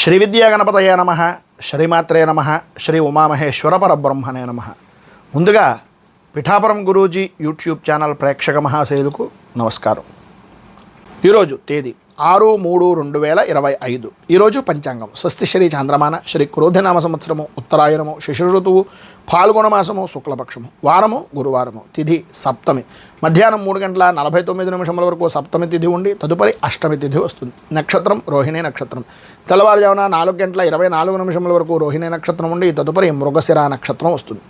శ్రీ విద్యా గణపతయే నమః, శ్రీమాత్రే నమః, శ్రీ ఉమామహేశ్వర పరబ్రహ్మణే నమః. ముందుగా పిఠాపురం గురూజీ యూట్యూబ్ ఛానల్ ప్రేక్షక మహాశయులకు నమస్కారం. ఈరోజు తేదీ 6/3/2025. ఈరోజు పంచాంగం స్వస్తి శ్రీ చాంద్రమాన శ్రీ క్రోధనామ సంవత్సరము ఉత్తరాయణము శిశిర ఋతువు ఫాల్గుణ మాసము శుక్లపక్షము వారము గురువారము తిథి సప్తమి మధ్యాహ్నం 3:49 వరకు సప్తమి తిథి ఉండి తదుపరి అష్టమి తిథి వస్తుంది. నక్షత్రం రోహిణి నక్షత్రం. తెల్లవారుజామున 4:24 వరకు రోహిణి నక్షత్రం ఉండి తదుపరి మృగశిర నక్షత్రం వస్తుంది.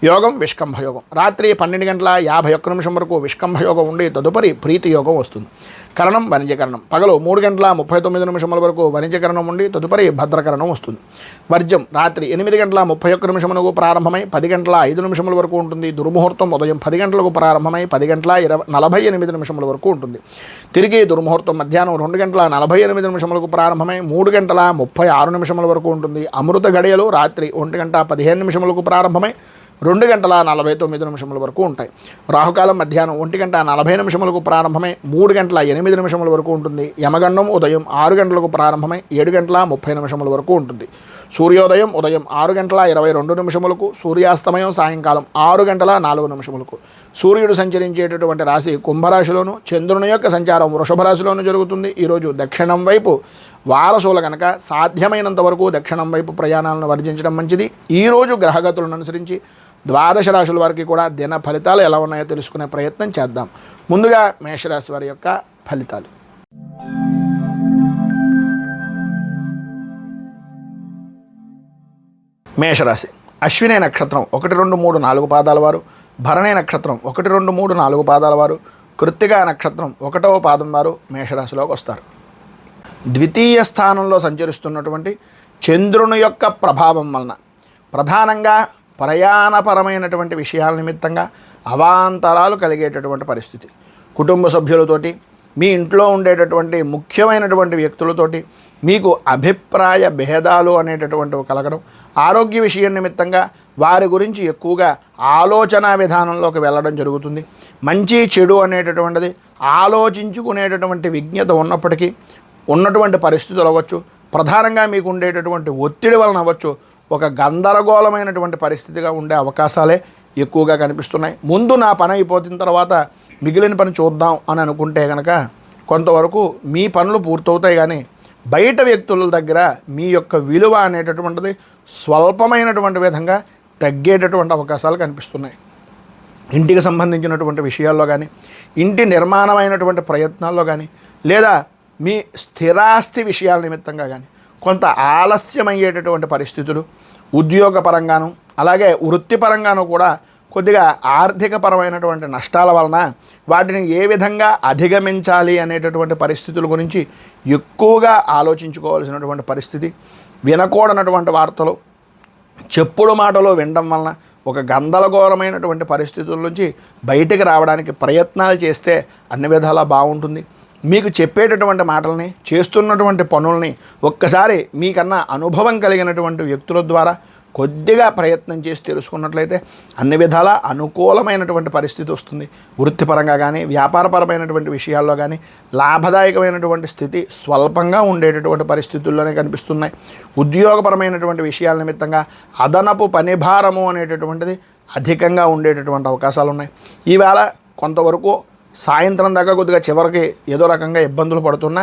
యోగం విష్కంభ యోగం. రాత్రి 12:51 వరకు విష్కంభ యోగం ఉండి తదుపరి ప్రీతి యోగం వస్తుంది. కరణం వణిజకరణం. పగలు 3:39 వరకు వణిజకరణం ఉండి తదుపరి భద్రకరణం వస్తుంది. వర్జం రాత్రి 8:31 ప్రారంభమై 10:05 వరకు ఉంటుంది. దుర్ముహూర్తం ఉదయం 10 గంటలకు ప్రారంభమై 10:48 వరకు ఉంటుంది. తిరిగి దుర్ముహూర్తం మధ్యాహ్నం 2:48 ప్రారంభమై 3:36 వరకు ఉంటుంది. అమృత గడియలు రాత్రి 1:15 ప్రారంభమై 2:49 వరకు ఉంటాయి. రాహుకాలం మధ్యాహ్నం 1:40 ప్రారంభమై 3:08 వరకు ఉంటుంది. యమగండం ఉదయం 6 గంటలకు ప్రారంభమై 7:30 వరకు ఉంటుంది. సూర్యోదయం ఉదయం 6:22 సూర్యాస్తమయం సాయంకాలం 6:04 సూర్యుడు సంచరించేటటువంటి రాశి కుంభరాశిలోను, చంద్రుని యొక్క సంచారం వృషభ రాశిలోను జరుగుతుంది. ఈరోజు దక్షిణం వైపు వారసుల కనుక సాధ్యమైనంత వరకు దక్షిణం వైపు ప్రయాణాలను వర్జించడం మంచిది. ఈరోజు గ్రహగతులను అనుసరించి ద్వాదశ రాశుల వారికి కూడా దిన ఫలితాలు ఎలా ఉన్నాయో తెలుసుకునే ప్రయత్నం చేద్దాం. ముందుగా మేషరాశి వారి యొక్క ఫలితాలు. మేషరాశి అశ్విని నక్షత్రం 1, 2, 3, 4 పాదాల వారు, భరణి నక్షత్రం 1, 2, 3, 4 పాదాల వారు, కృత్తికా నక్షత్రం 1వ పాదం వారు మేషరాశిలోకి వస్తారు. ద్వితీయ స్థానంలో సంచరిస్తున్నటువంటి చంద్రుని యొక్క ప్రభావం వలన ప్రధానంగా ప్రయాణపరమైనటువంటి విషయాల నిమిత్తంగా అవాంతరాలు కలిగేటటువంటి పరిస్థితి. కుటుంబ సభ్యులతోటి, మీ ఇంట్లో ఉండేటటువంటి ముఖ్యమైనటువంటి వ్యక్తులతోటి మీకు అభిప్రాయ భేదాలు అనేటటువంటివి కలగడం, ఆరోగ్య విషయం నిమిత్తంగా వారి గురించి ఎక్కువగా ఆలోచన విధానంలోకి వెళ్ళడం జరుగుతుంది. మంచి చెడు అనేటటువంటిది ఆలోచించుకునేటటువంటి విజ్ఞత ఉన్నప్పటికీ ఉన్నటువంటి పరిస్థితులు అవ్వచ్చు, ప్రధానంగా మీకు ఉండేటటువంటి ఒత్తిడి వలన అవ్వచ్చు, ఒక గందరగోళమైనటువంటి పరిస్థితిగా ఉండే అవకాశాలే ఎక్కువగా కనిపిస్తున్నాయి. ముందు నా పని అయిపోతున్న తర్వాత మిగిలిన పని చూద్దాం అని అనుకుంటే కనుక కొంతవరకు మీ పనులు పూర్తవుతాయి, కానీ బయట వ్యక్తుల దగ్గర మీ యొక్క విలువ అనేటటువంటిది స్వల్పమైనటువంటి విధంగా తగ్గేటటువంటి అవకాశాలు కనిపిస్తున్నాయి. ఇంటికి సంబంధించినటువంటి విషయాల్లో కానీ, ఇంటి నిర్మాణమైనటువంటి ప్రయత్నాల్లో కానీ, లేదా మీ స్థిరాస్తి విషయాల నిమిత్తంగా కానీ కొంత ఆలస్యమయ్యేటటువంటి పరిస్థితులు, ఉద్యోగపరంగాను అలాగే వృత్తిపరంగాను కూడా కొద్దిగా ఆర్థికపరమైనటువంటి నష్టాల వలన వాటిని ఏ విధంగా అధిగమించాలి అనేటటువంటి పరిస్థితుల గురించి ఎక్కువగా ఆలోచించుకోవాల్సినటువంటి పరిస్థితి. వినకూడనటువంటి వార్తలు, చెప్పుడు మాటలు వినడం వలన ఒక గందరగోళమైనటువంటి పరిస్థితుల నుంచి బయటికి రావడానికి ప్రయత్నాలు చేస్తే అన్ని విధాలా బాగుంటుంది. మీకు చెప్పేటటువంటి మాటల్ని, చేస్తున్నటువంటి పనుల్ని ఒక్కసారి మీకన్నా అనుభవం కలిగినటువంటి వ్యక్తుల ద్వారా కొద్దిగా ప్రయత్నం చేసి తెలుసుకున్నట్లయితే అన్ని విధాలా అనుకూలమైనటువంటి పరిస్థితి వస్తుంది. వృత్తిపరంగా కానీ, వ్యాపారపరమైనటువంటి విషయాల్లో కానీ లాభదాయకమైనటువంటి స్థితి స్వల్పంగా ఉండేటటువంటి పరిస్థితుల్లోనే కనిపిస్తున్నాయి. ఉద్యోగపరమైనటువంటి విషయాల నిమిత్తంగా అదనపు పనిభారము అనేటటువంటిది అధికంగా ఉండేటటువంటి అవకాశాలు ఉన్నాయి. ఈవేళ కొంతవరకు సాయంత్రం దాకా కొద్దిగా చివరికి ఏదో రకంగా ఇబ్బందులు పడుతున్నా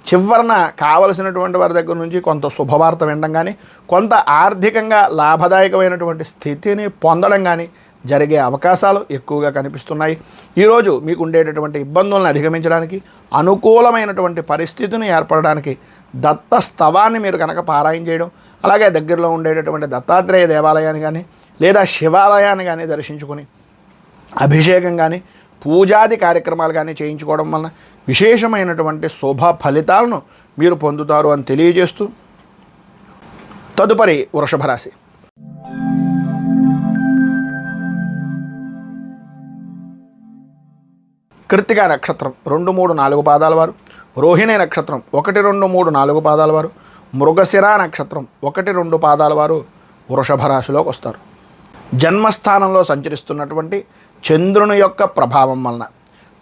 చివరన కావలసినటువంటి వారి దగ్గర నుంచి కొంత శుభవార్త వినడం కానీ, కొంత ఆర్థికంగా లాభదాయకమైనటువంటి స్థితిని పొందడం కానీ జరిగే అవకాశాలు ఎక్కువగా కనిపిస్తున్నాయి. ఈరోజు మీకు ఉండేటటువంటి ఇబ్బందులను అధిగమించడానికి, అనుకూలమైనటువంటి పరిస్థితిని ఏర్పడడానికి దత్త స్తవాన్ని మీరు కనుక పారాయణ చేయడం, అలాగే దగ్గరలో ఉండేటటువంటి దత్తాత్రేయ దేవాలయాన్ని కానీ లేదా శివాలయాన్ని కానీ దర్శించుకొని అభిషేకం కానీ పూజాది కార్యక్రమాలు కానీ చేయించుకోవడం వలన విశేషమైనటువంటి శుభ ఫలితాలను మీరు పొందుతారు అని తెలియజేస్తూ తదుపరి వృషభ రాశి. కృత్తికా నక్షత్రం 2, 3, 4 పాదాల వారు, రోహిణి నక్షత్రం 1, 2, 3, 4 పాదాల వారు, మృగశిర నక్షత్రం 1, 2 పాదాల వారు వృషభ రాశిలోకి వస్తారు. జన్మస్థానంలో సంచరిస్తున్నటువంటి చంద్రుని యొక్క ప్రభావం వలన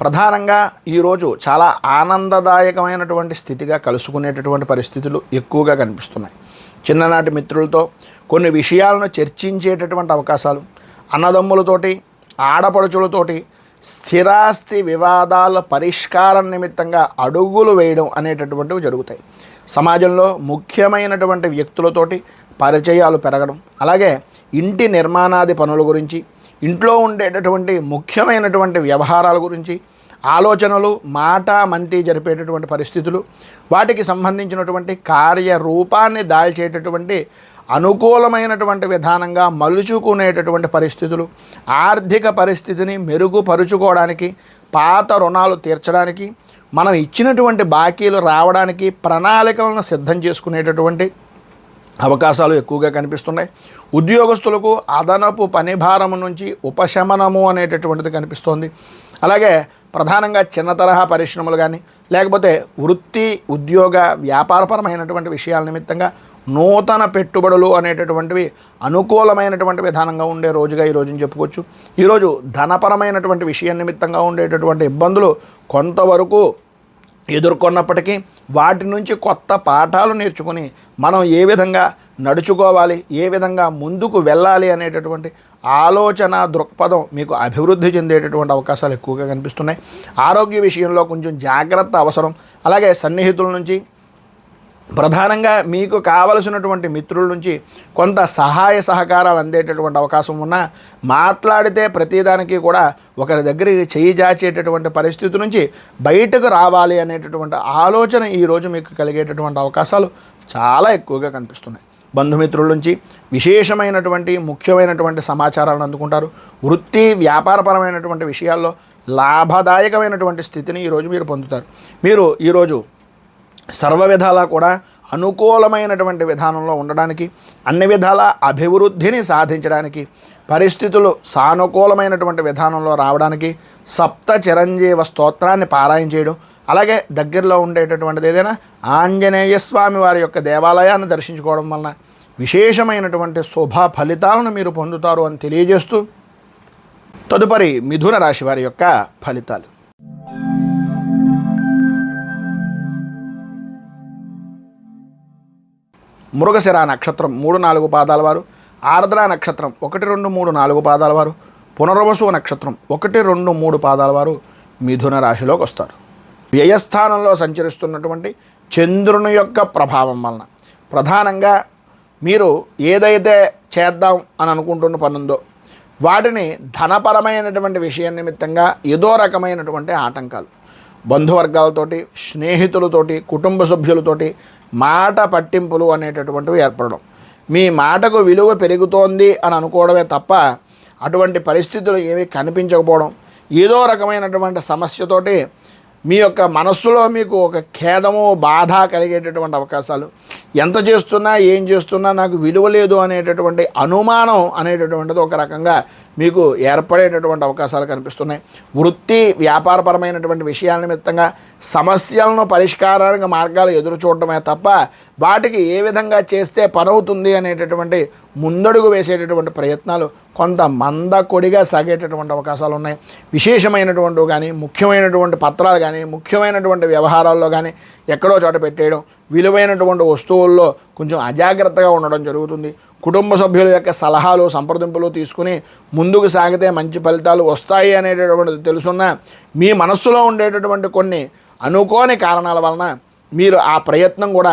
ప్రధానంగా ఈరోజు చాలా ఆనందదాయకమైనటువంటి స్థితిగా కలుసుకునేటటువంటి పరిస్థితులు ఎక్కువగా కనిపిస్తున్నాయి. చిన్ననాటి మిత్రులతో కొన్ని విషయాలను చర్చించేటటువంటి అవకాశాలు, అన్నదమ్ములతోటి ఆడపడుచులతోటి స్థిరాస్తి వివాదాల పరిష్కారం నిమిత్తంగా అడుగులు వేయడం అనేటటువంటివి జరుగుతాయి. సమాజంలో ముఖ్యమైనటువంటి వ్యక్తులతోటి పరిచయాలు పెరగడం, అలాగే ఇంటి నిర్మాణాది పనుల గురించి, ఇంట్లో ఉండేటటువంటి ముఖ్యమైనటువంటి వ్యవహారాల గురించి ఆలోచనలు, మాట మంతి జరిపేటటువంటి పరిస్థితులు, వాటికి సంబంధించినటువంటి కార్యరూపాన్ని దాల్చేటటువంటి అనుకూలమైనటువంటి విధానంగా మలుచుకునేటటువంటి పరిస్థితులు, ఆర్థిక పరిస్థితిని మెరుగుపరుచుకోవడానికి, పాత రుణాలు తీర్చడానికి, మనం ఇచ్చినటువంటి బాకీలు రావడానికి ప్రణాళికలను సిద్ధం చేసుకునేటటువంటి అవకాశాలు ఎక్కువగా కనిపిస్తున్నాయి. ఉద్యోగస్తులకు అదనపు పని భారం నుంచి ఉపశమనము అనేటటువంటిది కనిపిస్తోంది. అలాగే ప్రధానంగా చిన్న తరహా పరిశ్రమలు కానీ, లేకపోతే వృత్తి ఉద్యోగ వ్యాపారపరమైనటువంటి విషయాల నిమిత్తంగా నూతన పెట్టుబడులు అనేటటువంటివి అనుకూలమైనటువంటి విధానంగా ఉండే రోజుగా ఈ రోజుని చెప్పుకోవచ్చు. ఈరోజు ధనపరమైనటువంటి విషయం నిమిత్తంగా ఉండేటటువంటి ఇబ్బందులు కొంతవరకు ఎదుర్కొన్నప్పటికీ వాటి నుంచి కొత్త పాఠాలు నేర్చుకుని మనం ఏ విధంగా నడుచుకోవాలి, ఏ విధంగా ముందుకు వెళ్ళాలి అనేటటువంటి ఆలోచన దృక్పథం మీకు అభివృద్ధి చెందేటటువంటి అవకాశాలు ఎక్కువగా కనిపిస్తున్నాయి. ఆరోగ్య విషయంలో కొంచెం జాగ్రత్త అవసరం. అలాగే సన్నిహితుల నుంచి, ప్రధానంగా మీకు కావలసినటువంటి మిత్రుల నుంచి కొంత సహాయ సహకారాలు అందేటటువంటి అవకాశం ఉన్నా, మాట్లాడితే ప్రతిదానికి కూడా ఒకరి దగ్గరికి చేయి జాచేటటువంటి పరిస్థితి నుంచి బయటకు రావాలి అనేటటువంటి ఆలోచన ఈరోజు మీకు కలిగేటటువంటి అవకాశాలు చాలా ఎక్కువగా కనిపిస్తున్నాయి. బంధుమిత్రుల నుంచి విశేషమైనటువంటి ముఖ్యమైనటువంటి సమాచారాలను అందుకుంటారు. వృత్తి వ్యాపారపరమైనటువంటి విషయాల్లో లాభదాయకమైనటువంటి స్థితిని ఈరోజు మీరు పొందుతారు. మీరు ఈరోజు సర్వ విధాలా కూడా అనుకూలమైనటువంటి విధానంలో ఉండడానికి, అన్ని విధాల అభివృద్ధిని సాధించడానికి, పరిస్థితులు సానుకూలమైనటువంటి విధానంలో రావడానికి సప్త చిరంజీవ స్తోత్రాన్ని పారాయణ చేయడం, అలాగే దగ్గరలో ఉండేటటువంటిది ఏదైనా ఆంజనేయ స్వామి వారి యొక్క దేవాలయాన్ని దర్శించుకోవడం వలన విశేషమైనటువంటి శుభ ఫలితాలను మీరు పొందుతారు అని తెలియజేస్తూ, తదుపరి మిథున రాశి వారి యొక్క ఫలితాలు. మృగశిర నక్షత్రం 3-4 పాదాల వారు, ఆర్ద్ర నక్షత్రం 1, 2, 3, 4 పాదాల వారు, పునర్వసు నక్షత్రం 1, 2, 3 పాదాల వారు మిథున రాశిలోకి వస్తారు. వ్యయస్థానంలో సంచరిస్తున్నటువంటి చంద్రుని యొక్క ప్రభావం వలన ప్రధానంగా మీరు ఏదైతే చేద్దాం అని అనుకుంటున్న పనుందో వాటిని ధనపరమైనటువంటి విషయం నిమిత్తంగా ఏదో రకమైనటువంటి ఆటంకాలు, బంధువర్గాలతోటి, స్నేహితులతోటి, కుటుంబ సభ్యులతోటి మాట పట్టింపులు అనేటటువంటివి ఏర్పడడం, మీ మాటకు విలువ పెరుగుతోంది అని అనుకోవడమే తప్ప అటువంటి పరిస్థితులు ఏమీ కనిపించకపోవడం, ఏదో రకమైనటువంటి సమస్యతోటి మీ యొక్క మనస్సులో మీకు ఒక ఖేదము, బాధ కలిగేటటువంటి అవకాశాలు, ఎంత చేస్తున్నా ఏం చేస్తున్నా నాకు విలువ లేదు అనేటటువంటి అనుమానం అనేటటువంటిది ఒక రకంగా మీకు ఏర్పడేటటువంటి అవకాశాలు కనిపిస్తున్నాయి. వృత్తి వ్యాపారపరమైనటువంటి విషయాల నిమిత్తంగా సమస్యలను పరిష్కారానికి మార్గాలు ఎదురు చూడటమే తప్ప వాటికి ఏ విధంగా చేస్తే పనవుతుంది అనేటటువంటి ముందడుగు వేసేటటువంటి ప్రయత్నాలు కొంత మందకొడిగా సాగేటటువంటి అవకాశాలు ఉన్నాయి. విశేషమైనటువంటి కానీ, ముఖ్యమైనటువంటి పత్రాలు కానీ, ముఖ్యమైనటువంటి వ్యవహారాల్లో కానీ ఎక్కడో చోట పెట్టేయడం, విలువైనటువంటి వస్తువుల్లో కొంచెం అజాగ్రత్తగా ఉండడం జరుగుతుంది. కుటుంబ సభ్యుల యొక్క సలహాలు, సంప్రదింపులు తీసుకుని ముందుకు సాగితే మంచి ఫలితాలు వస్తాయి అనేటటువంటిది తెలుసున్న మీ మనస్సులో ఉండేటటువంటి కొన్ని అనుకోని కారణాల వలన మీరు ఆ ప్రయత్నం కూడా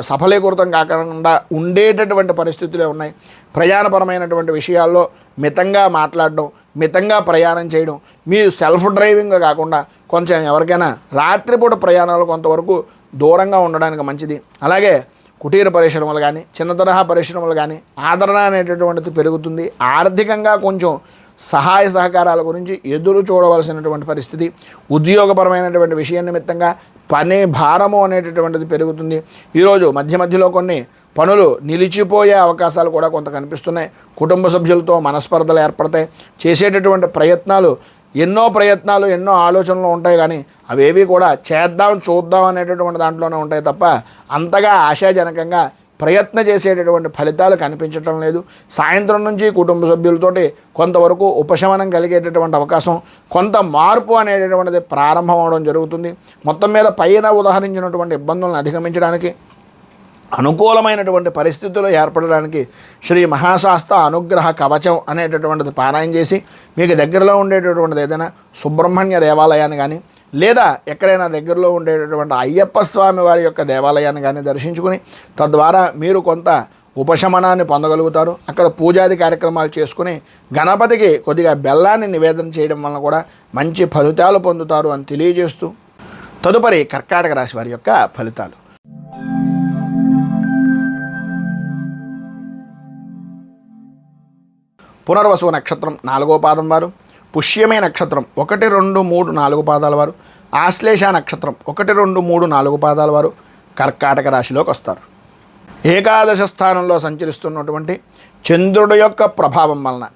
సఫలీకృతం కాకుండా ఉండేటటువంటి పరిస్థితులే ఉన్నాయి. ప్రయాణపరమైనటువంటి విషయాల్లో మితంగా మాట్లాడడం, మితంగా ప్రయాణం చేయడం, మీరు సెల్ఫ్ డ్రైవింగ్ కాకుండా కొంచెం ఎవరికైనా రాత్రిపూట ప్రయాణాలు కొంతవరకు దూరంగా ఉండడానికి మంచిది. అలాగే కుటీర పరిశ్రమలు కానీ, చిన్న తరహా పరిశ్రమలు కానీ ఆదరణ అనేటటువంటిది పెరుగుతుంది. ఆర్థికంగా కొంచెం సహాయ సహకారాల గురించి ఎదురు చూడవలసినటువంటి పరిస్థితి, ఉద్యోగపరమైనటువంటి విషయం నిమిత్తంగా పని భారము అనేటటువంటిది పెరుగుతుంది. ఈరోజు మధ్యలో కొన్ని పనులు నిలిచిపోయే అవకాశాలు కూడా కొంత కనిపిస్తున్నాయి. కుటుంబ సభ్యులతో మనస్పర్ధలు ఏర్పడతాయి. చేసేటటువంటి ప్రయత్నాలు ఎన్నో ఆలోచనలు ఉంటాయి, కానీ అవేవి కూడా చేద్దాం చూద్దాం అనేటటువంటి దాంట్లోనే ఉంటాయి తప్ప అంతగా ఆశాజనకంగా ప్రయత్న చేసేటటువంటి ఫలితాలు కనిపించటం లేదు. సాయంత్రం నుంచి కుటుంబ సభ్యులతోటి కొంతవరకు ఉపశమనం కలిగేటటువంటి అవకాశం, కొంత మార్పు అనేటటువంటిది ప్రారంభం అవడం జరుగుతుంది. మొత్తం మీద పైన ఉదాహరించినటువంటి ఇబ్బందులను అధిగమించడానికి, అనుకూలమైనటువంటి పరిస్థితులు ఏర్పడడానికి శ్రీ మహాశాస్త్ర అనుగ్రహ కవచం అనేటటువంటిది పారాయణ చేసి, మీకు దగ్గరలో ఉండేటటువంటిది ఏదైనా సుబ్రహ్మణ్య దేవాలయాన్ని కానీ, లేదా ఎక్కడైనా దగ్గరలో ఉండేటటువంటి అయ్యప్ప స్వామి వారి యొక్క దేవాలయాన్ని కానీ దర్శించుకుని, తద్వారా మీరు కొంత ఉపశమనాన్ని పొందగలుగుతారు. అక్కడ పూజాది కార్యక్రమాలు చేసుకుని గణపతికి కొద్దిగా బెల్లాన్ని నివేదన చేయడం వలన కూడా మంచి ఫలితాలు పొందుతారు అని తెలియజేస్తూ, తదుపరి కర్కాటక రాశి వారి యొక్క ఫలితాలు. పునర్వసు నక్షత్రం 4వ పాదం వారు, పుష్యమే నక్షత్రం 1, 2, 3, 4 పాదాల వారు, ఆశ్లేష నక్షత్రం 1, 2, 3, 4 పాదాల వారు కర్కాటక రాశిలోకి వస్తారు. ఏకాదశ స్థానంలో సంచరిస్తున్నటువంటి చంద్రుడి యొక్క ప్రభావం వలన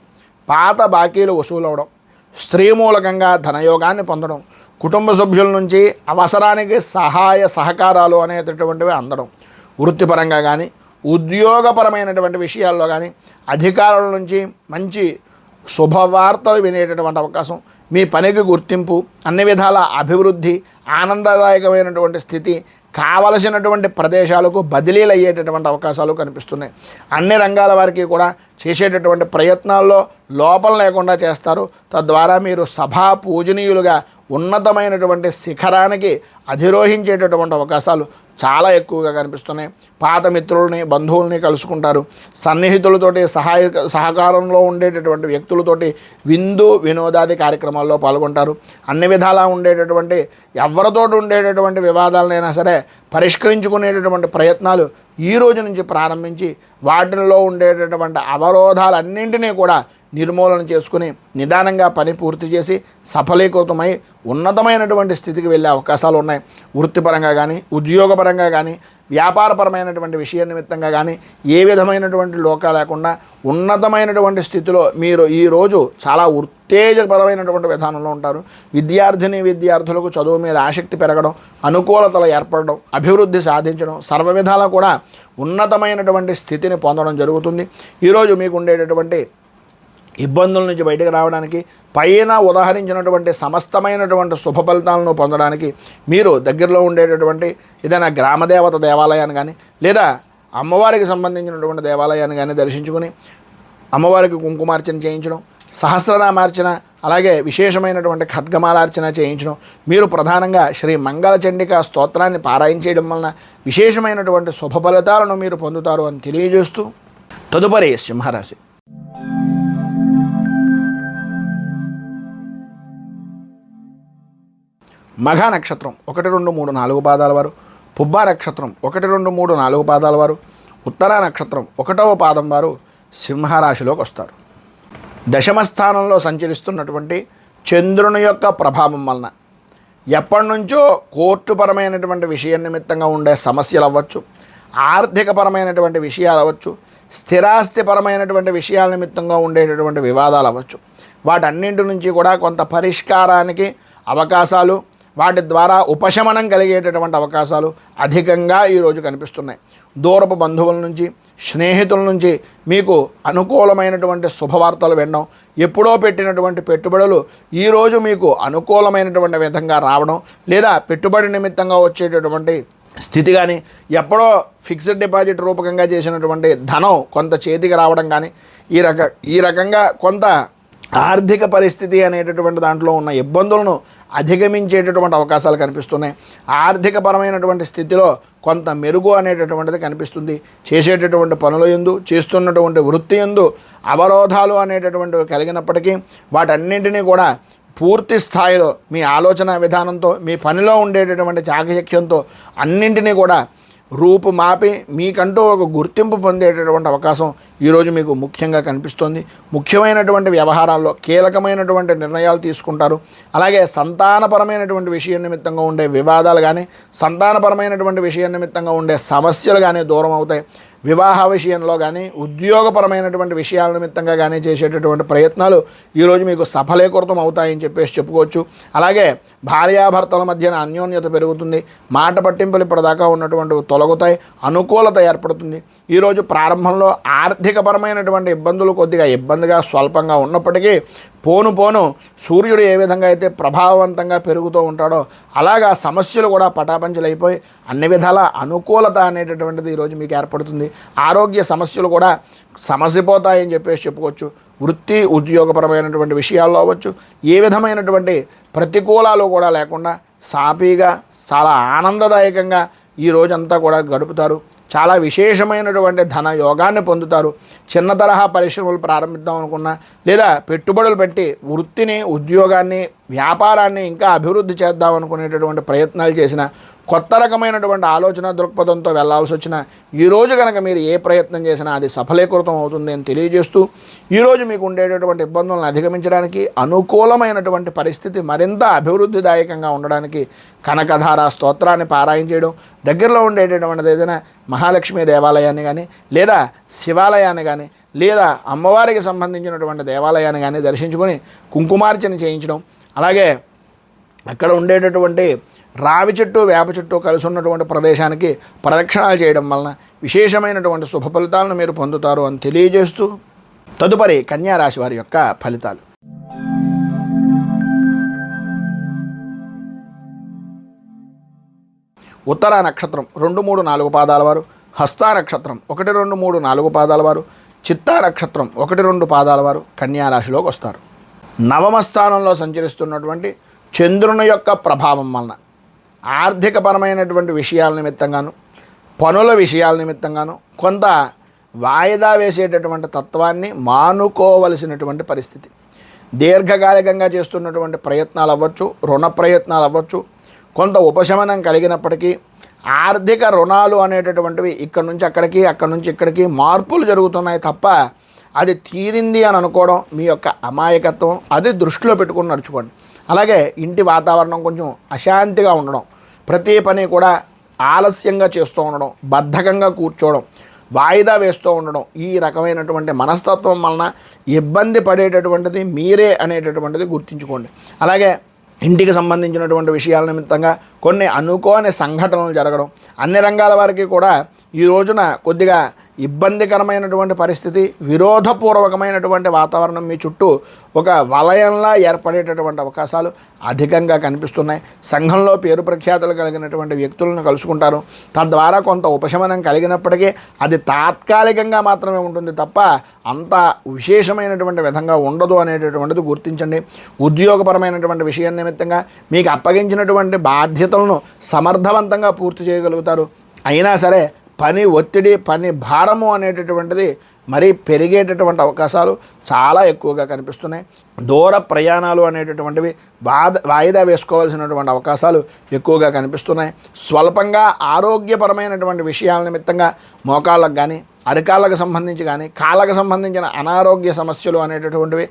పాత బాకీలు వసూలవడం, స్త్రీ మూలకంగా ధనయోగాన్ని పొందడం, కుటుంబ సభ్యుల నుంచి అవసరానికి సహాయ సహకారాలు అనేటటువంటివి అందడం, వృత్తిపరంగా కానీ ఉద్యోగపరమైనటువంటి విషయాల్లో కానీ అధికారుల నుంచి మంచి శుభవార్తలు వినేటటువంటి అవకాశం, మీ పనికి గుర్తింపు, అన్ని విధాల అభివృద్ధి, ఆనందదాయకమైనటువంటి స్థితి, కావలసినటువంటి ప్రదేశాలకు బదిలీలు అయ్యేటటువంటి అవకాశాలు కనిపిస్తున్నాయి. అన్ని రంగాల వారికి కూడా చేసేటటువంటి ప్రయత్నాల్లో లోపం లేకుండా చేస్తారు. తద్వారా మీరు సభా పూజనీయులుగా ఉన్నతమైనటువంటి శిఖరానికి అధిరోహించేటటువంటి అవకాశాలు చాలా ఎక్కువగా కనిపిస్తున్నాయి. పాత మిత్రుల్ని, బంధువుల్ని కలుసుకుంటారు. సన్నిహితులతోటి సహకారంలో ఉండేటటువంటి వ్యక్తులతోటి విందు వినోదాది కార్యక్రమాల్లో పాల్గొంటారు. అన్ని విధాలా ఉండేటటువంటి ఎవరితోటి ఉండేటటువంటి వివాదాలనైనా సరే పరిష్కరించుకునేటటువంటి ప్రయత్నాలు ఈ రోజు నుంచి ప్రారంభించి వాటిల్లో ఉండేటటువంటి అవరోధాలన్నింటినీ కూడా నిర్మూలన చేసుకుని నిదానంగా పని పూర్తి చేసి సఫలీకృతమై ఉన్నతమైనటువంటి స్థితికి వెళ్ళే అవకాశాలు ఉన్నాయి. వృత్తిపరంగా కానీ, ఉద్యోగపరంగా కానీ, వ్యాపారపరమైనటువంటి విషయ నిమిత్తంగా కానీ ఏ విధమైనటువంటి లోకా లేకుండా ఉన్నతమైనటువంటి స్థితిలో మీరు ఈరోజు చాలా ఉత్తేజపరమైనటువంటి విధానంలో ఉంటారు. విద్యార్థులకు చదువు మీద ఆసక్తి పెరగడం, అనుకూలతలు ఏర్పడడం, అభివృద్ధి సాధించడం, సర్వ విధాలా కూడా ఉన్నతమైనటువంటి స్థితిని పొందడం జరుగుతుంది. ఈరోజు మీకు ఉండేటటువంటి ఇబ్బందుల నుంచి బయటకు రావడానికి, పైన ఉదాహరించినటువంటి సమస్తమైనటువంటి శుభ ఫలితాలను పొందడానికి మీరు దగ్గరలో ఉండేటటువంటి ఏదైనా గ్రామదేవత దేవాలయాన్ని కానీ, లేదా అమ్మవారికి సంబంధించినటువంటి దేవాలయాన్ని కానీ దర్శించుకుని అమ్మవారికి కుంకుమార్చన చేయించడం, సహస్రనామార్చన, అలాగే విశేషమైనటువంటి ఖడ్గమాలార్చన చేయించడం, మీరు ప్రధానంగా శ్రీ మంగళచండికా స్తోత్రాన్ని పారాయణ చేయడం వలన విశేషమైనటువంటి శుభ ఫలితాలను మీరు పొందుతారు అని తెలియజేస్తూ, తదుపరి సింహరాశి. మఘ నక్షత్రం 1, 2, 3, 4 పాదాల వారు, పుబ్బ నక్షత్రం 1, 2, 3, 4 పాదాల వారు, ఉత్తర నక్షత్రం 1వ పాదం వారు సింహరాశిలోకి వస్తారు. దశమ స్థానంలో సంచరిస్తున్నటువంటి చంద్రుని యొక్క ప్రభావం వలన ఎప్పటి నుంచో కోర్టుపరమైనటువంటి విషయం నిమిత్తంగా ఉండే సమస్యలు అవ్వచ్చు, ఆర్థికపరమైనటువంటి విషయాలు అవ్వచ్చు, స్థిరాస్తిపరమైనటువంటి విషయాల నిమిత్తంగా ఉండేటటువంటి వివాదాలు అవ్వచ్చు, వాటన్నింటి నుంచి కూడా కొంత పరిష్కారానికి అవకాశాలు, వాటి ద్వారా ఉపశమనం కలిగేటటువంటి అవకాశాలు అధికంగా ఈరోజు కనిపిస్తున్నాయి. దూరపు బంధువుల నుంచి, స్నేహితుల నుంచి మీకు అనుకూలమైనటువంటి శుభవార్తలు వినడం, ఎప్పుడో పెట్టినటువంటి పెట్టుబడులు ఈరోజు మీకు అనుకూలమైనటువంటి విధంగా రావడం, లేదా పెట్టుబడి నిమిత్తంగా వచ్చేటటువంటి స్థితి కానీ, ఎప్పుడో ఫిక్స్డ్ డిపాజిట్ రూపకంగా చేసినటువంటి ధనం కొంత చేతికి రావడం కానీ, ఈ రకంగా కొంత ఆర్థిక పరిస్థితి అనేటటువంటి దాంట్లో ఉన్న ఇబ్బందులను అధిగమించేటటువంటి అవకాశాలు కనిపిస్తున్నాయి. ఆర్థికపరమైనటువంటి స్థితిలో కొంత మెరుగు అనేటటువంటిది కనిపిస్తుంది. చేసేటటువంటి పనుల యందు, చేస్తున్నటువంటి వృత్తి యందు అవరోధాలు అనేటటువంటివి కలిగినప్పటికీ వాటన్నింటినీ కూడా పూర్తి స్థాయిలో మీ ఆలోచన విధానంతో, మీ పనిలో ఉండేటటువంటి చాకచక్యంతో అన్నింటినీ కూడా రూపుమాపి మీకంటూ ఒక గుర్తింపు పొందేటటువంటి అవకాశం ఈరోజు మీకు ముఖ్యంగా కనిపిస్తుంది. ముఖ్యమైనటువంటి వ్యవహారాల్లో కీలకమైనటువంటి నిర్ణయాలు తీసుకుంటారు. అలాగే సంతానపరమైనటువంటి విషయం నిమిత్తంగా ఉండే వివాదాలు కానీ, సంతానపరమైనటువంటి విషయం నిమిత్తంగా ఉండే సమస్యలు కానీ దూరం అవుతాయి. వివాహ విషయంలో కానీ ఉద్యోగపరమైనటువంటి విషయాల నిమిత్తంగా కానీ చేసేటటువంటి ప్రయత్నాలు ఈరోజు మీకు సఫలీకృతం అవుతాయని చెప్పేసి చెప్పుకోవచ్చు. అలాగే భార్యాభర్తల మధ్యన అన్యోన్యత పెరుగుతుంది. మాట పట్టింపులు ఇప్పటిదాకా ఉన్నటువంటి తొలగుతాయి, అనుకూలత ఏర్పడుతుంది. ఈరోజు ప్రారంభంలో ఆర్థికపరమైనటువంటి ఇబ్బందులు కొద్దిగా ఇబ్బందిగా స్వల్పంగా ఉన్నప్పటికీ పోను పోను సూర్యుడు ఏ విధంగా అయితే ప్రభావవంతంగా పెరుగుతూ ఉంటాడో అలాగా సమస్యలు కూడా పటాపంచలైపోయి అన్ని విధాల అనుకూలత అనేటటువంటిది ఈరోజు మీకు ఏర్పడుతుంది. ఆరోగ్య సమస్యలు కూడా సమసిపోతాయని చెప్పేసి చెప్పుకోవచ్చు. వృత్తి ఉద్యోగపరమైనటువంటి విషయాల్లో అవ్వచ్చు, ఏ విధమైనటువంటి ప్రతికూలాలు కూడా లేకుండా సాఫీగా చాలా ఆనందదాయకంగా ఈ రోజంతా కూడా గడుపుతారు. చాలా విశేషమైనటువంటి ధన యోగాన్ని పొందుతారు. చిన్న తరహా పరిశ్రమలు ప్రారంభిద్దాం అనుకున్నా, లేదా పెట్టుబడులు పెట్టి వృత్తిని ఉద్యోగాన్ని వ్యాపారాన్ని ఇంకా అభివృద్ధి చేద్దాం అనుకునేటటువంటి ప్రయత్నాలు చేసిన, కొత్త రకమైనటువంటి ఆలోచన దృక్పథంతో వెళ్లాల్సి వచ్చిన ఈరోజు కనుక మీరు ఏ ప్రయత్నం చేసినా అది సఫలీకృతం అవుతుంది అని తెలియజేస్తూ, ఈరోజు మీకు ఉండేటటువంటి ఇబ్బందులను అధిగమించడానికి అనుకూలమైనటువంటి పరిస్థితి మరింత అభివృద్ధిదాయకంగా ఉండడానికి కనకధార స్తోత్రాన్ని పారాయణ చేయడం, దగ్గరలో ఉండేటటువంటిది ఏదైనా మహాలక్ష్మి దేవాలయాన్ని కానీ లేదా శివాలయాన్ని కానీ లేదా అమ్మవారికి సంబంధించినటువంటి దేవాలయాన్ని కానీ దర్శించుకొని కుంకుమార్చన చేయించడం, అలాగే అక్కడ ఉండేటటువంటి రావి చెట్టు వేప చెట్టు కలిసి ఉన్నటువంటి ప్రదేశానికి ప్రదక్షిణాలు చేయడం వలన విశేషమైనటువంటి శుభ ఫలితాలను మీరు పొందుతారు అని తెలియజేస్తూ, తదుపరి కన్యా రాశి వారి యొక్క ఫలితాలు. ఉత్తర నక్షత్రం 2, 3, 4 పాదాల వారు, హస్త నక్షత్రం 1, 2, 3, 4 పాదాల వారు, చిత్తా నక్షత్రం 1, 2 పాదాల వారు కన్యా రాశిలోకి వస్తారు. నవమ స్థానంలో సంచరిస్తున్నటువంటి చంద్రుని యొక్క ప్రభావం వలన ఆర్థికపరమైనటువంటి విషయాల నిమిత్తంగాను, పనుల విషయాల నిమిత్తంగాను కొంత వాయిదా వేసేటటువంటి తత్వాన్ని మానుకోవలసినటువంటి పరిస్థితి. దీర్ఘకాలికంగా చేస్తున్నటువంటి ప్రయత్నాలు అవ్వచ్చు, రుణ ప్రయత్నాలు అవ్వచ్చు, కొంత ఉపశమనం కలిగినప్పటికీ ఆర్థిక రుణాలు అనేటటువంటివి ఇక్కడి నుంచి అక్కడికి, అక్కడి నుంచి ఇక్కడికి మార్పులు జరుగుతున్నాయి తప్ప అది తీరింది అని అనుకోవడం మీ యొక్క అమాయకత్వం. అది దృష్టిలో పెట్టుకుని నడుచుకోండి. అలాగే ఇంటి వాతావరణం కొంచెం అశాంతిగా ఉండడం, ప్రతి పని కూడా ఆలస్యంగా చేస్తూ ఉండడం, బద్ధకంగా కూర్చోవడం, వాయిదా వేస్తూ ఉండడం, ఈ రకమైనటువంటి మనస్తత్వం వలన ఇబ్బంది పడేటటువంటిది మీరే అనేటటువంటిది గుర్తుంచుకోండి. అలాగే ఇంటికి సంబంధించినటువంటి విషయాల నిమిత్తంగా కొన్ని అనుకోని సంఘటనలు జరగడం, అన్ని రంగాల వారికి కూడా ఈ రోజున కొద్దిగా ఇబ్బందికరమైనటువంటి పరిస్థితి, విరోధపూర్వకమైనటువంటి వాతావరణం మీ చుట్టూ ఒక వలయంలా ఏర్పడేటటువంటి అవకాశాలు అధికంగా కనిపిస్తున్నాయి. సంఘంలో పేరు ప్రఖ్యాతులు కలిగినటువంటి వ్యక్తులను కలుసుకుంటారు. తద్వారా కొంత ఉపశమనం కలిగినప్పటికీ అది తాత్కాలికంగా మాత్రమే ఉంటుంది తప్ప అంత విశేషమైనటువంటి విధంగా ఉండదు అనేటటువంటిది గుర్తించండి. ఉద్యోగపరమైనటువంటి విషయం నిమిత్తంగా మీకు అప్పగించినటువంటి బాధ్యతలను సమర్థవంతంగా పూర్తి చేయగలుగుతారు. అయినా సరే పని ఒత్తిడి, పని భారము అనేటటువంటిది మరీ పెరిగేటటువంటి అవకాశాలు చాలా ఎక్కువగా కనిపిస్తున్నాయి. దూర ప్రయాణాలు అనేటటువంటివి వాయిదా వేసుకోవాల్సినటువంటి అవకాశాలు ఎక్కువగా కనిపిస్తున్నాయి. స్వల్పంగా ఆరోగ్యపరమైనటువంటి విషయాల నిమిత్తంగా మోకాళ్ళకు కానీ, అరికాళ్ళకు సంబంధించి కానీ, కాళ్ళకు సంబంధించిన అనారోగ్య సమస్యలు అనేటటువంటివి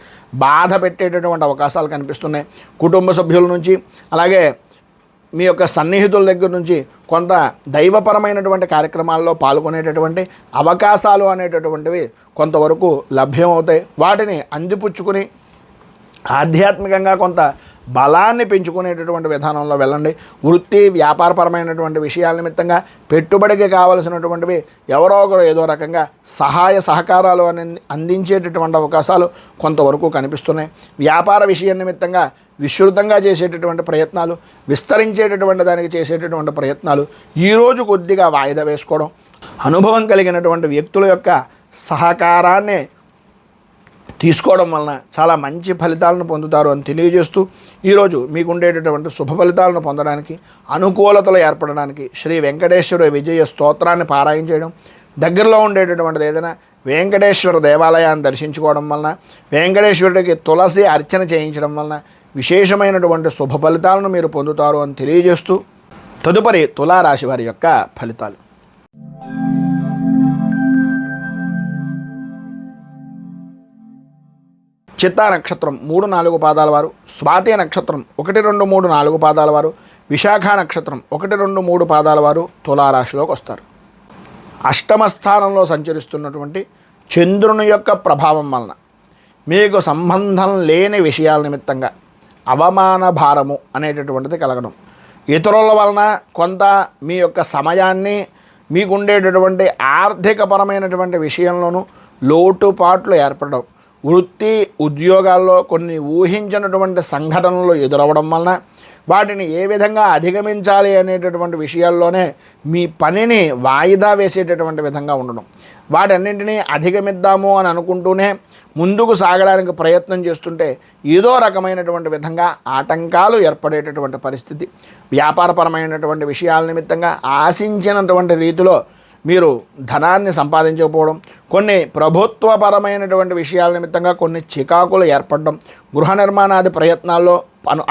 బాధ పెట్టేటటువంటి అవకాశాలు కనిపిస్తున్నాయి. కుటుంబ సభ్యుల నుంచి, అలాగే మీ యొక్క సన్నిహితుల దగ్గర నుంచి కొంత దైవపరమైనటువంటి కార్యక్రమాల్లో పాల్గొనేటటువంటి అవకాశాలు అనేటటువంటివి కొంతవరకు లభ్యమవుతాయి. వాటిని అందిపుచ్చుకుని ఆధ్యాత్మికంగా కొంత బలాన్ని పెంచుకునేటటువంటి విధానంలో వెళ్ళండి. వృత్తి వ్యాపారపరమైనటువంటి విషయాల నిమిత్తంగా పెట్టుబడికి కావలసినటువంటివి ఎవరో ఒకరు ఏదో రకంగా సహాయ సహకారాలు అందించేటటువంటి అవకాశాలు కొంతవరకు కనిపిస్తున్నాయి. వ్యాపార విషయం నిమిత్తంగా విస్తృతంగా చేసేటటువంటి ప్రయత్నాలు, విస్తరించేటటువంటి దానికి చేసేటటువంటి ప్రయత్నాలు ఈరోజు కొద్దిగా వాయిదా వేసుకోవడం, అనుభవం కలిగినటువంటి వ్యక్తుల యొక్క సహకారాన్ని తీసుకోవడం వలన చాలా మంచి ఫలితాలను పొందుతారు అని తెలియజేస్తూ, ఈరోజు మీకు ఉండేటటువంటి శుభ ఫలితాలను పొందడానికి, అనుకూలతలు ఏర్పడడానికి శ్రీ వెంకటేశ్వర విజయ స్తోత్రాన్ని పారాయణ చేయడం, దగ్గరలో ఉండేటటువంటిది ఏదైనా వెంకటేశ్వర దేవాలయాన్ని దర్శించుకోవడం వలన, వెంకటేశ్వరుడికి తులసి అర్చన చేయించడం వలన విశేషమైనటువంటి శుభ ఫలితాలను మీరు పొందుతారు అని తెలియజేస్తూ, తదుపరి తులారాశి వారి యొక్క ఫలితాలు. చిత్తా నక్షత్రం 3, 4 పాదాల వారు, స్వాతి నక్షత్రం 1, 2, 3, 4 పాదాల వారు, విశాఖ నక్షత్రం 1, 2, 3 పాదాల వారు తులారాశిలోకి వస్తారు. అష్టమ స్థానంలో సంచరిస్తున్నటువంటి చంద్రుని యొక్క ప్రభావం వలన మీకు సంబంధం లేని విషయాల నిమిత్తంగా అవమాన భారము అనేటటువంటిది కలగడం, ఇతరుల వలన కొంత మీ యొక్క సమయాన్ని మీకుండేటటువంటి ఆర్థికపరమైనటువంటి విషయంలోనూ లోటుపాట్లు ఏర్పడడం, వృత్తి ఉద్యోగాల్లో కొన్ని ఊహించినటువంటి సంఘటనలు ఎదురవ్వడం వలన వాటిని ఏ విధంగా అధిగమించాలి అనేటటువంటి విషయాల్లోనే మీ పనిని వాయిదా వేసేటటువంటి విధంగా ఉండడం, వాటన్నింటినీ అధిగమిద్దాము అని అనుకుంటూనే ముందుకు సాగడానికి ప్రయత్నం చేస్తుంటే ఏదో రకమైనటువంటి విధంగా ఆటంకాలు ఏర్పడేటటువంటి పరిస్థితి, వ్యాపారపరమైనటువంటి విషయాల నిమిత్తంగా ఆశించినటువంటి రీతిలో మీరు ధనాన్ని సంపాదించకపోవడం, కొన్ని ప్రభుత్వపరమైనటువంటి విషయాల నిమిత్తంగా కొన్ని చికాకులు ఏర్పడడం, గృహ నిర్మాణాది ప్రయత్నాల్లో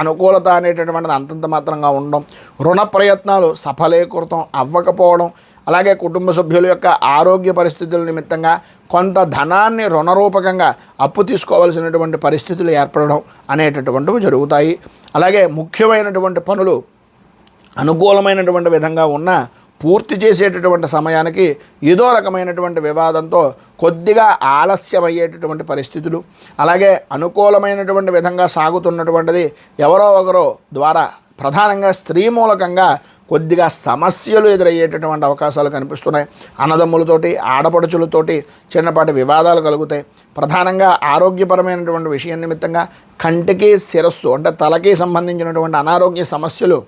అనుకూలత అనేటటువంటిది అంతంత మాత్రంగా ఉండడం, రుణ ప్రయత్నాలు సఫలీకృతం అవ్వకపోవడం, అలాగే కుటుంబ సభ్యుల యొక్క ఆరోగ్య పరిస్థితుల నిమిత్తంగా కొంత ధనాన్ని రుణరూపకంగా అప్పు తీసుకోవాల్సినటువంటి పరిస్థితులు ఏర్పడడం అనేటటువంటివి జరుగుతాయి. అలాగే ముఖ్యమైనటువంటి పనులు అనుకూలమైనటువంటి విధంగా ఉన్న పూర్తి చేసేటటువంటి సమయానికి ఏదో రకమైనటువంటి వివాదంతో కొద్దిగా ఆలస్యం అయ్యేటటువంటి పరిస్థితులు, అలాగే అనుకూలమైనటువంటి విధంగా సాగుతున్నటువంటిది ఎవరో ఒకరో ద్వారా ప్రధానంగా స్త్రీ మూలకంగా కొద్దిగా సమస్యలు ఎదురయ్యేటటువంటి అవకాశాలు కనిపిస్తున్నాయి. అన్నదమ్ములతోటి ఆడపడుచులతోటి చిన్నపాటి వివాదాలు కలుగుతాయి. ప్రధానంగా ఆరోగ్యపరమైనటువంటి విషయం నిమిత్తంగా కంటికి శిరస్సు అంటే తలకి సంబంధించినటువంటి అనారోగ్య సమస్యలు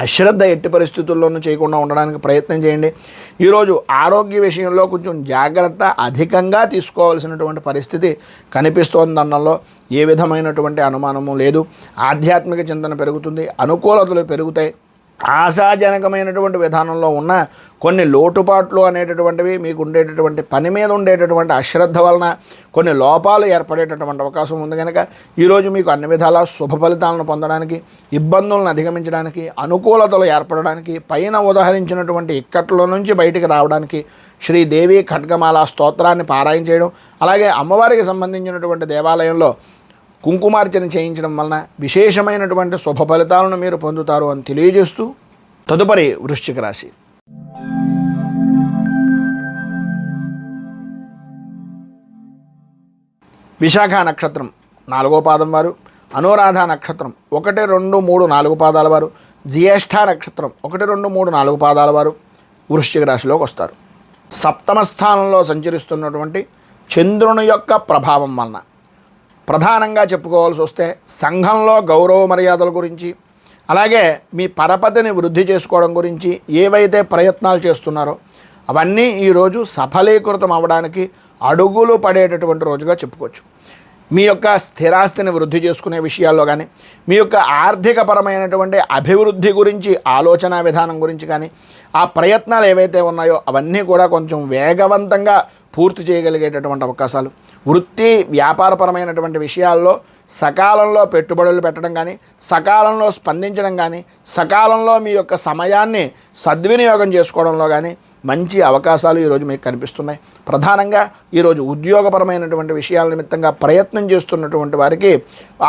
అశ్రద్ధ ఎట్టి పరిస్థితుల్లోనూ చేయకుండా ఉండడానికి ప్రయత్నం చేయండి. ఈరోజు ఆరోగ్య విషయంలో కొంచెం జాగ్రత్త అధికంగా తీసుకోవాల్సినటువంటి పరిస్థితి కనిపిస్తోందనడంలో ఏ విధమైనటువంటి అనుమానము లేదు. ఆధ్యాత్మిక చింతన పెరుగుతుంది, అనుకూలతలు పెరుగుతాయి. ఆశాజనకమైనటువంటి విధానంలో ఉన్న కొన్ని లోటుపాట్లు అనేటటువంటివి మీకు ఉండేటటువంటి పని మీద ఉండేటటువంటి అశ్రద్ధ వలన కొన్ని లోపాలు ఏర్పడేటటువంటి అవకాశం ఉంది. కనుక ఈరోజు మీకు అన్ని విధాల శుభ ఫలితాలను పొందడానికి, ఇబ్బందులను అధిగమించడానికి, అనుకూలతలు ఏర్పడడానికి, పైన ఉదహరించినటువంటి ఇక్కట్లో నుంచి బయటికి రావడానికి శ్రీదేవి ఖడ్గమాల స్తోత్రాన్ని పారాయణ చేయడం, అలాగే అమ్మవారికి సంబంధించినటువంటి దేవాలయంలో కుంకుమార్చన చేయించడం వలన విశేషమైనటువంటి శుభ ఫలితాలను మీరు పొందుతారు అని తెలియజేస్తూ తదుపరి వృశ్చిక రాశి. విశాఖ నక్షత్రం 4వ పాదం వారు, అనురాధ నక్షత్రం 1, 2, 3, 4 పాదాల వారు, జ్యేష్ఠ నక్షత్రం 1, 2, 3, 4 పాదాల వారు వృశ్చిక రాశిలోకి వస్తారు. సప్తమ స్థానంలో సంచరిస్తున్నటువంటి చంద్రుని యొక్క ప్రభావం వలన ప్రధానంగా చెప్పుకోవాల్సి వస్తే సంఘంలో గౌరవ మర్యాదల గురించి, అలాగే మీ పరపతిని వృద్ధి చేసుకోవడం గురించి ఏవైతే ప్రయత్నాలు చేస్తున్నారో అవన్నీ ఈరోజు సఫలీకృతం అవ్వడానికి అడుగులు పడేటటువంటి రోజుగా చెప్పుకోవచ్చు. మీ యొక్క స్థిరాస్తిని వృద్ధి చేసుకునే విషయాల్లో కానీ, మీ యొక్క ఆర్థికపరమైనటువంటి అభివృద్ధి గురించి ఆలోచన విధానం గురించి కానీ, ఆ ప్రయత్నాలు ఏవైతే ఉన్నాయో అవన్నీ కూడా కొంచెం వేగవంతంగా పూర్తి చేయగలిగేటటువంటి అవకాశాలు, వృత్తి వ్యాపారపరమైనటువంటి విషయాల్లో సకాలంలో పెట్టుబడులు పెట్టడం కానీ, సకాలంలో స్పందించడం కానీ, సకాలంలో మీ యొక్క సమయాన్ని సద్వినియోగం చేసుకోవడంలో కానీ మంచి అవకాశాలు ఈరోజు మీకు కనిపిస్తున్నాయి. ప్రధానంగా ఈరోజు ఉద్యోగపరమైనటువంటి విషయాల నిమిత్తంగా ప్రయత్నం చేస్తున్నటువంటి వారికి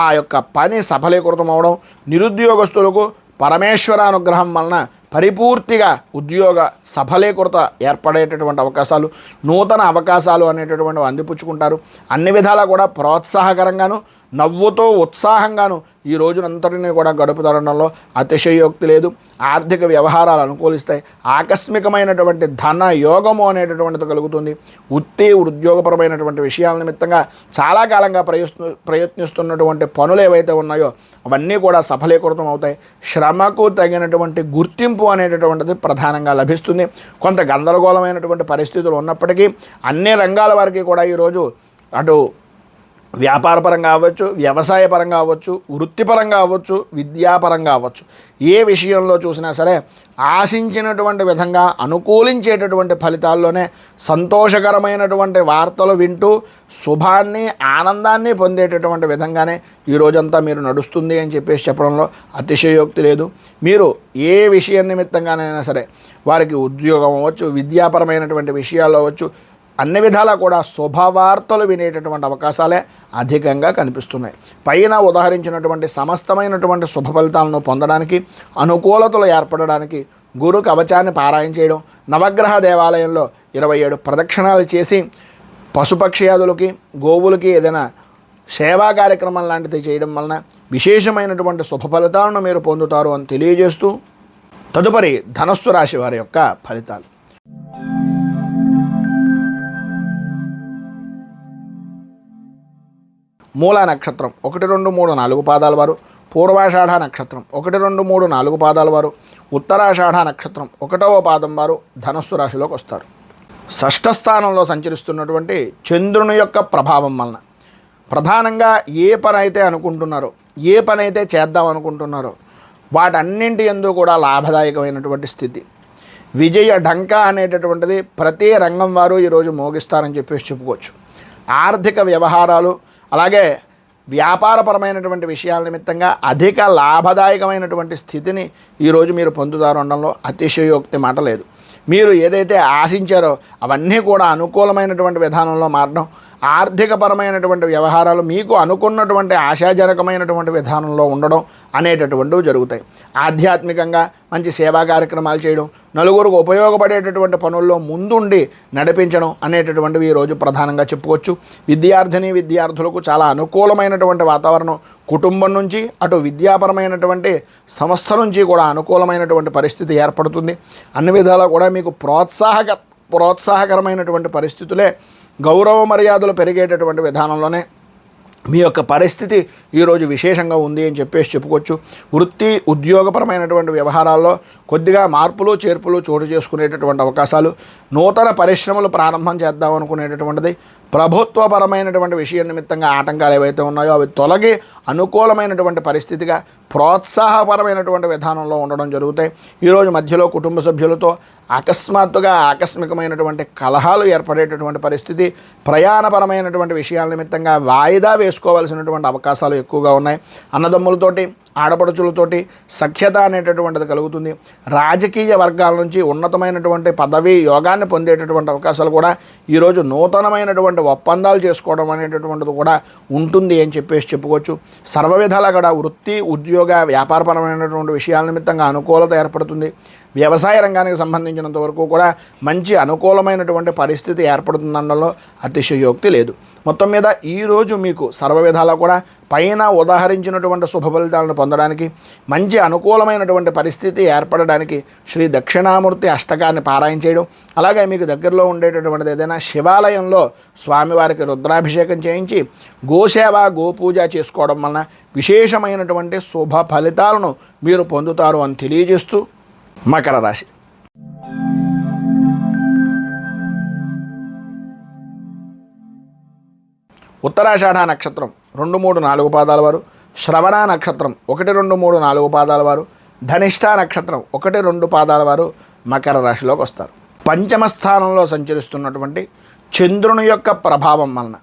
ఆ యొక్క పని సఫలీకృతం అవడం, నిరుద్యోగస్తులకు పరమేశ్వర అనుగ్రహం వలన పరిపూర్తిగా ఉద్యోగ సఫలీకృత ఏర్పడేటటువంటి అవకాశాలు, నూతన అవకాశాలు అనేటటువంటివి అందిపుచ్చుకుంటారు. అన్ని విధాలా కూడా ప్రోత్సాహకరంగాను, నవ్వుతో ఉత్సాహంగాను ఈ రోజునంతటినీ కూడా గడుపుతరంలో అతిశయోక్తి లేదు. ఆర్థిక వ్యవహారాలు అనుకూలిస్తాయి. ఆకస్మికమైనటువంటి ధన యోగము అనేటటువంటిది కలుగుతుంది. వృత్తి ఉద్యోగపరమైనటువంటి విషయాల నిమిత్తంగా చాలా కాలంగా ప్రయత్నిస్తున్నటువంటి పనులు ఏవైతే ఉన్నాయో అవన్నీ కూడా సఫలీకృతం అవుతాయి. శ్రమకు తగినటువంటి గుర్తింపు అనేటటువంటిది ప్రధానంగా లభిస్తుంది. కొంత గందరగోళమైనటువంటి పరిస్థితులు ఉన్నప్పటికీ అన్ని రంగాల వారికి కూడా ఈరోజు అటు వ్యాపారపరంగా అవ్వచ్చు, వ్యవసాయపరంగా అవ్వచ్చు, వృత్తిపరంగా అవ్వచ్చు, విద్యాపరంగా అవ్వచ్చు, ఏ విషయంలో చూసినా సరే ఆశించినటువంటి విధంగా అనుకూలించేటటువంటి ఫలితాల్లోనే సంతోషకరమైనటువంటి వార్తలు వింటూ శుభాన్ని ఆనందాన్ని పొందేటటువంటి విధంగానే ఈ రోజంతా మీరు నడుస్తుంది అని చెప్పేసి చెప్పడంలో అతిశయోక్తి లేదు. మీరు ఏ విషయం నిమిత్తంగానైనా సరే వారికి ఉద్యోగం అవ్వచ్చు, విద్యాపరమైనటువంటి విషయాల్లో అవ్వచ్చు, అన్ని విధాలా కూడా శుభవార్తలు వినేటటువంటి అవకాశాలే అధికంగా కనిపిస్తున్నాయి. పైన ఉదాహరించినటువంటి సమస్తమైనటువంటి శుభ ఫలితాలను పొందడానికి, అనుకూలతలు ఏర్పడడానికి గురు కవచాన్ని పారాయణ చేయడం, నవగ్రహ దేవాలయంలో 27 ప్రదక్షిణాలు చేసి పశుపక్ష్యాదులకి గోవులకి ఏదైనా సేవా కార్యక్రమం లాంటిది చేయడం వలన విశేషమైనటువంటి శుభ ఫలితాలను మీరు పొందుతారు అని తెలియజేస్తూ తదుపరి ధనస్సు రాశి వారి యొక్క ఫలితాలు. మూలా నక్షత్రం 1, 2, 3, 4 పాదాల వారు, పూర్వాషాఢ నక్షత్రం 1, 2, 3, 4 పాదాల వారు, ఉత్తరాషాఢ నక్షత్రం 1వ పాదం వారు ధనస్సు రాశిలోకి వస్తారు. షష్ఠ స్థానంలో సంచరిస్తున్నటువంటి చంద్రుని యొక్క ప్రభావం వలన ప్రధానంగా ఏ పని అయితే అనుకుంటున్నారో, ఏ పని అయితే చేద్దాం అనుకుంటున్నారో వాటన్నింటి యందు కూడా లాభదాయకమైనటువంటి స్థితి. విజయ ఢంకా అనేటటువంటిది ప్రతి రంగం వారు ఈరోజు మోగిస్తారని చెప్పేసి చెప్పుకోవచ్చు. ఆర్థిక వ్యవహారాలు అలాగే వ్యాపారపరమైనటువంటి విషయాల నిమిత్తంగా అధిక లాభదాయకమైనటువంటి స్థితిని ఈరోజు మీరు పొందుతారు అనడంలో అతిశయోక్తి మాట లేదు. మీరు ఏదైతే ఆశించారో అవన్నీ కూడా అనుకూలమైనటువంటి విధానంలో మారడం, ఆర్థికపరమైనటువంటి వ్యవహారాలు మీకు అనుకున్నటువంటి ఆశాజనకమైనటువంటి విధానంలో ఉండడం అనేటటువంటివి జరుగుతాయి. ఆధ్యాత్మికంగా మంచి సేవా కార్యక్రమాలు చేయడం, నలుగురికి ఉపయోగపడేటటువంటి పనుల్లో ముందుండి నడిపించడం అనేటటువంటివి ఈరోజు ప్రధానంగా చెప్పుకోవచ్చు. విద్యార్థులకు చాలా అనుకూలమైనటువంటి వాతావరణం, కుటుంబం నుంచి అటు విద్యాపరమైనటువంటి సంస్థ నుంచి కూడా అనుకూలమైనటువంటి పరిస్థితి ఏర్పడుతుంది. అన్ని విధాలా కూడా మీకు ప్రోత్సాహకరమైనటువంటి పరిస్థితులే, గౌరవ మర్యాదలు పెరిగేటటువంటి విధానంలోనే మీ యొక్క పరిస్థితి ఈరోజు విశేషంగా ఉంది అని చెప్పేసి చెప్పుకోవచ్చు. వృత్తి ఉద్యోగపరమైనటువంటి వ్యవహారాల్లో కొద్దిగా మార్పులు చేర్పులు చోటు చేసుకునేటటువంటి అవకాశాలు, నూతన పరిశ్రమలు ప్రారంభం చేద్దాం అనుకునేటటువంటిది, ప్రభుత్వపరమైనటువంటి విషయం నిమిత్తంగా ఆటంకాలు ఏవైతే ఉన్నాయో అవి తొలగి అనుకూలమైనటువంటి పరిస్థితిగా ప్రోత్సాహపరమైనటువంటి విధానంలో ఉండడం జరుగుతాయి. ఈరోజు మధ్యలో కుటుంబ సభ్యులతో అకస్మాత్తుగా ఆకస్మికమైనటువంటి కలహాలు ఏర్పడేటటువంటి పరిస్థితి, ప్రయాణపరమైనటువంటి విషయాల నిమిత్తంగా వాయిదా వేసుకోవాల్సినటువంటి అవకాశాలు ఎక్కువగా ఉన్నాయి. అన్నదమ్ములతోటి ఆడపడుచులతోటి సఖ్యత అనేటటువంటిది కలుగుతుంది. రాజకీయ వర్గాల నుంచి ఉన్నతమైనటువంటి పదవి యోగాన్ని పొందేటటువంటి అవకాశాలు కూడా ఈరోజు నూతనమైనటువంటి ఒప్పందాలు చేసుకోవడం అనేటటువంటిది కూడా ఉంటుంది అని చెప్పేసి చెప్పుకోవచ్చు. సర్వ విధాలా కూడా వృత్తి ఉద్యోగ వ్యాపారపరమైనటువంటి విషయాల నిమిత్తంగా అనుకూలత ఏర్పడుతుంది. వ్యవసాయ రంగానికి సంబంధించినంత వరకు కూడా మంచి అనుకూలమైనటువంటి పరిస్థితి ఏర్పడుతుందనడంలో అతిశయోక్తి లేదు. మొత్తం మీద ఈరోజు మీకు సర్వ విధాలా కూడా పైన ఉదాహరించినటువంటి శుభ ఫలితాలను పొందడానికి, మంచి అనుకూలమైనటువంటి పరిస్థితి ఏర్పడడానికి శ్రీ దక్షిణామూర్తి అష్టకాన్ని పారాయణ చేయడం, అలాగే మీకు దగ్గరలో ఉండేటటువంటిది ఏదైనా శివాలయంలో స్వామివారికి రుద్రాభిషేకం చేయించి గోసేవ గోపూజ చేసుకోవడం వలన విశేషమైనటువంటి శుభ ఫలితాలను మీరు పొందుతారు అని తెలియజేస్తూ మకర రాశి. ఉత్తరాషాఢ నక్షత్రం 2, 3, 4 పాదాల వారు, శ్రవణ నక్షత్రం 1, 2, 3, 4 పాదాల వారు, ధనిష్ఠ నక్షత్రం 1, 2 పాదాల వారు మకర రాశిలోకి వస్తారు. పంచమ స్థానంలో సంచరిస్తున్నటువంటి చంద్రుని యొక్క ప్రభావం వలన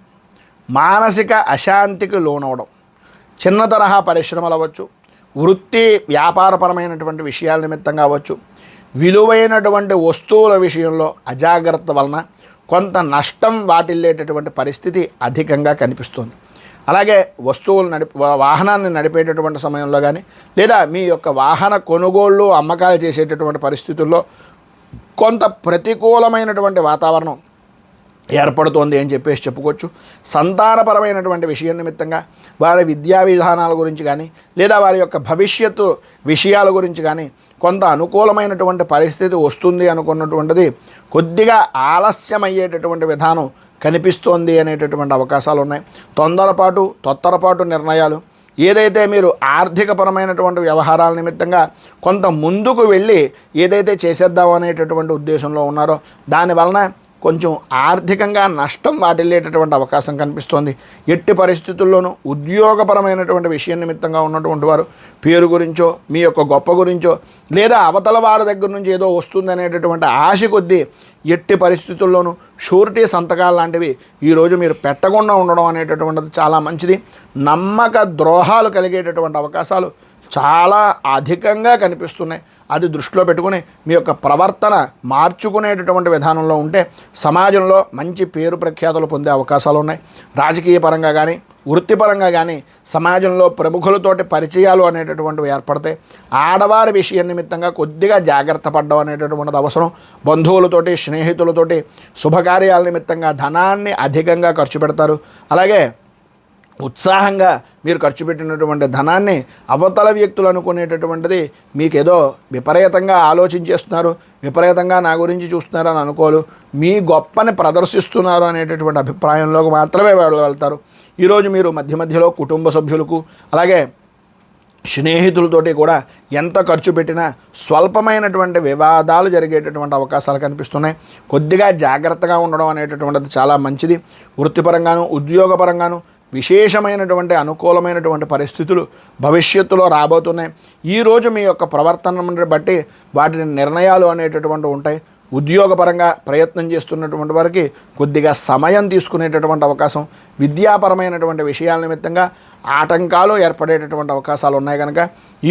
మానసిక అశాంతికి లోనవడం, చిన్న తరహా పరిశ్రమలు అవ్వచ్చు, వృత్తి వ్యాపారపరమైనటువంటి విషయాల నిమిత్తంగా అవ్వచ్చు, విలువైనటువంటి వస్తువుల విషయంలో అజాగ్రత్త వలన కొంత నష్టం వాటిల్లేటటువంటి పరిస్థితి అధికంగా కనిపిస్తుంది. అలాగే వాహనాన్ని నడిపేటటువంటి సమయంలో కానీ లేదా మీ యొక్క వాహన కొనుగోళ్ళు అమ్మకాలు చేసేటటువంటి పరిస్థితుల్లో కొంత ప్రతికూలమైనటువంటి వాతావరణం ఏర్పడుతోంది అని చెప్పేసి చెప్పుకోవచ్చు. సంతానపరమైనటువంటి విషయం నిమిత్తంగా వారి విద్యా విధానాల గురించి కానీ లేదా వారి యొక్క భవిష్యత్తు విషయాల గురించి కానీ కొంత అనుకూలమైనటువంటి పరిస్థితి వస్తుంది అనుకున్నటువంటిది కొద్దిగా ఆలస్యమయ్యేటటువంటి విధానం కనిపిస్తోంది అనేటటువంటి అవకాశాలు ఉన్నాయి. తొందరపాటు నిర్ణయాలు, ఏదైతే మీరు ఆర్థికపరమైనటువంటి వ్యవహారాల నిమిత్తంగా కొంత ముందుకు వెళ్ళి ఏదైతే చేసేద్దాం అనేటటువంటి ఉద్దేశంలో ఉన్నారో దానివలన కొంచెం ఆర్థికంగా నష్టం వాటిల్లేటటువంటి అవకాశం కనిపిస్తోంది. ఎట్టి పరిస్థితుల్లోనూ ఉద్యోగపరమైనటువంటి విషయం నిమిత్తంగా ఉన్నటువంటి వారు పేరు గురించో మీ యొక్క గొప్ప గురించో లేదా అవతల వారి దగ్గర నుంచి ఏదో వస్తుంది అనేటటువంటి ఆశ కొద్దీ ఎట్టి పరిస్థితుల్లోనూ షూరిటీ సంతకాలు లాంటివి ఈరోజు మీరు పెట్టకుండా ఉండడం అనేటటువంటిది చాలా మంచిది. నమ్మక ద్రోహాలు కలిగేటటువంటి అవకాశాలు చాలా అధికంగా కనిపిస్తున్నాయి. అది దృష్టిలో పెట్టుకుని మీ యొక్క ప్రవర్తన మార్చుకునేటటువంటి విధానంలో ఉంటే సమాజంలో మంచి పేరు ప్రఖ్యాతులు పొందే అవకాశాలు ఉన్నాయి. రాజకీయ పరంగా కానీ వృత్తిపరంగా కానీ సమాజంలో ప్రముఖులతోటి పరిచయాలు అనేటటువంటివి ఏర్పడతాయి. ఆడవారి విషయం నిమిత్తంగా కొద్దిగా జాగ్రత్త పడడం అనేటటువంటిది అవసరం. బంధువులతోటి స్నేహితులతోటి శుభకార్యాల నిమిత్తంగా ధనాన్ని అధికంగా ఖర్చు పెడతారు. అలాగే ఉత్సాహంగా మీరు ఖర్చు పెట్టినటువంటి ధనాన్ని అవతల వ్యక్తులు అనుకునేటటువంటిది మీకేదో విపరీతంగా ఆలోచించేస్తున్నారు, విపరీతంగా నా గురించి చూస్తున్నారు అని అనుకోలు, మీ గొప్పని ప్రదర్శిస్తున్నారు అనేటటువంటి అభిప్రాయంలోకి మాత్రమే వెళ్తారు. ఈరోజు మీరు మధ్య మధ్యలో కుటుంబ సభ్యులకు అలాగే స్నేహితులతోటి కూడా ఎంత ఖర్చు పెట్టినా స్వల్పమైనటువంటి వివాదాలు జరిగేటటువంటి అవకాశాలు కనిపిస్తున్నాయి. కొద్దిగా జాగ్రత్తగా ఉండడం అనేటటువంటిది చాలా మంచిది. వృత్తిపరంగాను ఉద్యోగపరంగాను విశేషమైనటువంటి అనుకూలమైనటువంటి పరిస్థితులు భవిష్యత్తులో రాబోతున్నాయి. ఈరోజు మీ యొక్క ప్రవర్తనను బట్టి వాటి నిర్ణయాలు అనేటటువంటి ఉంటాయి. ఉద్యోగపరంగా ప్రయత్నం చేస్తున్నటువంటి వారికి కొద్దిగా సమయం తీసుకునేటటువంటి అవకాశం, విద్యాపరమైనటువంటి విషయాల నిమిత్తంగా ఆటంకాలు ఏర్పడేటటువంటి అవకాశాలు ఉన్నాయి. కనుక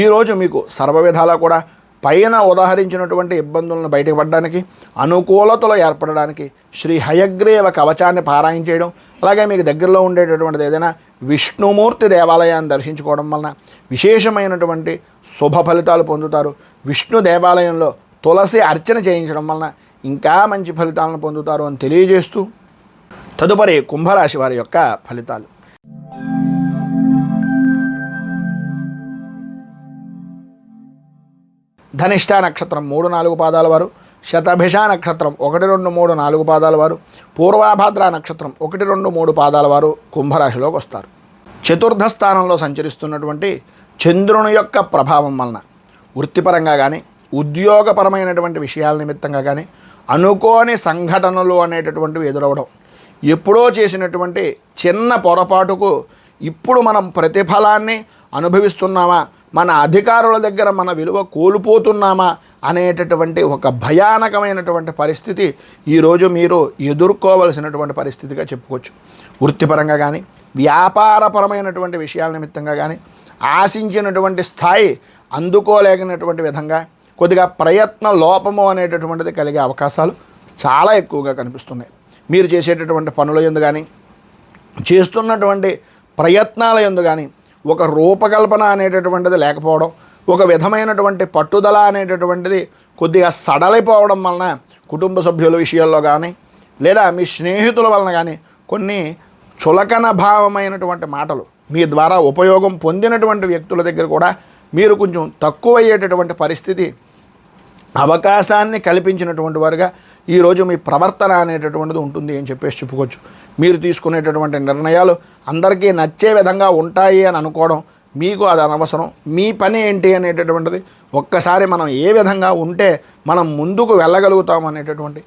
ఈరోజు మీకు సర్వ విధాలా కూడా పైన ఉదాహరించినటువంటి ఇబ్బందులను బయటపడడానికి అనుకూలతలు ఏర్పడడానికి శ్రీ హయగ్రీవ కవచాన్ని పారాయణ చేయడం, అలాగే మీకు దగ్గరలో ఉండేటటువంటిది ఏదైనా విష్ణుమూర్తి దేవాలయాన్ని దర్శించుకోవడం వలన విశేషమైనటువంటి శుభ ఫలితాలు పొందుతారు. విష్ణు దేవాలయంలో తులసి అర్చన చేయించడం వలన ఇంకా మంచి ఫలితాలను పొందుతారు అని తెలియజేస్తూ తదుపరి కుంభరాశి వారి యొక్క ఫలితాలు. ధనిష్ట నక్షత్రం 3-4 పాదాల వారు, శతభిష నక్షత్రం 1, 2, 3, 4 పాదాల వారు, పూర్వాభాద్ర నక్షత్రం 1, 2, 3 పాదాల వారు కుంభరాశిలోకి వస్తారు. చతుర్థ స్థానంలో సంచరిస్తున్నటువంటి చంద్రుని యొక్క ప్రభావం వలన వృత్తిపరంగా కానీ ఉద్యోగపరమైనటువంటి విషయాల నిమిత్తంగా కానీ అనుకోని సంఘటనలు అనేటటువంటివి ఎదురవడం, ఎప్పుడో చేసినటువంటి చిన్న పొరపాటుకు ఇప్పుడు మనం ప్రతిఫలాన్ని అనుభవిస్తున్నామా, మన అధికారుల దగ్గర మన విలువ కోల్పోతున్నామా అనేటటువంటి ఒక భయానకమైనటువంటి పరిస్థితి ఈరోజు మీరు ఎదుర్కోవలసినటువంటి పరిస్థితిగా చెప్పుకోవచ్చు. వృత్తిపరంగా కానీ వ్యాపారపరమైనటువంటి విషయాల నిమిత్తంగా కానీ ఆశించినటువంటి స్థాయి అందుకోలేగినటువంటి విధంగా కొద్దిగా ప్రయత్న లోపము అనేటటువంటిది కలిగే అవకాశాలు చాలా ఎక్కువగా కనిపిస్తున్నాయి. మీరు చేసేటటువంటి పనుల యందు కానీ చేస్తున్నటువంటి ప్రయత్నాల యందు కానీ ఒక రూపకల్పన అనేటటువంటిది లేకపోవడం, ఒక విధమైనటువంటి పట్టుదల అనేటటువంటిది కొద్దిగా సడలిపోవడం వలన కుటుంబ సభ్యుల విషయాల్లో కానీ లేదా మీ స్నేహితుల వలన కానీ కొన్ని చులకన భావమైనటువంటి మాటలు మీ ద్వారా ఉపయోగం పొందినటువంటి వ్యక్తుల దగ్గర కూడా మీరు కొంచెం తక్కువయ్యేటటువంటి పరిస్థితి అవకాశాన్ని కల్పించినటువంటి వారుగా ఈరోజు మీ ప్రవర్తన అనేటటువంటిది ఉంటుంది అని చెప్పేసి చెప్పుకోవచ్చు. మీరు తీసుకునేటటువంటి నిర్ణయాలు అందరికీ నచ్చే విధంగా ఉంటాయి అని అనుకోవడం మీకు అది అనవసరం. మీ పని ఏంటి అనేటటువంటిది ఒక్కసారి మనం ఏ విధంగా ఉంటే మనం ముందుకు వెళ్ళగలుగుతాం అనేటటువంటి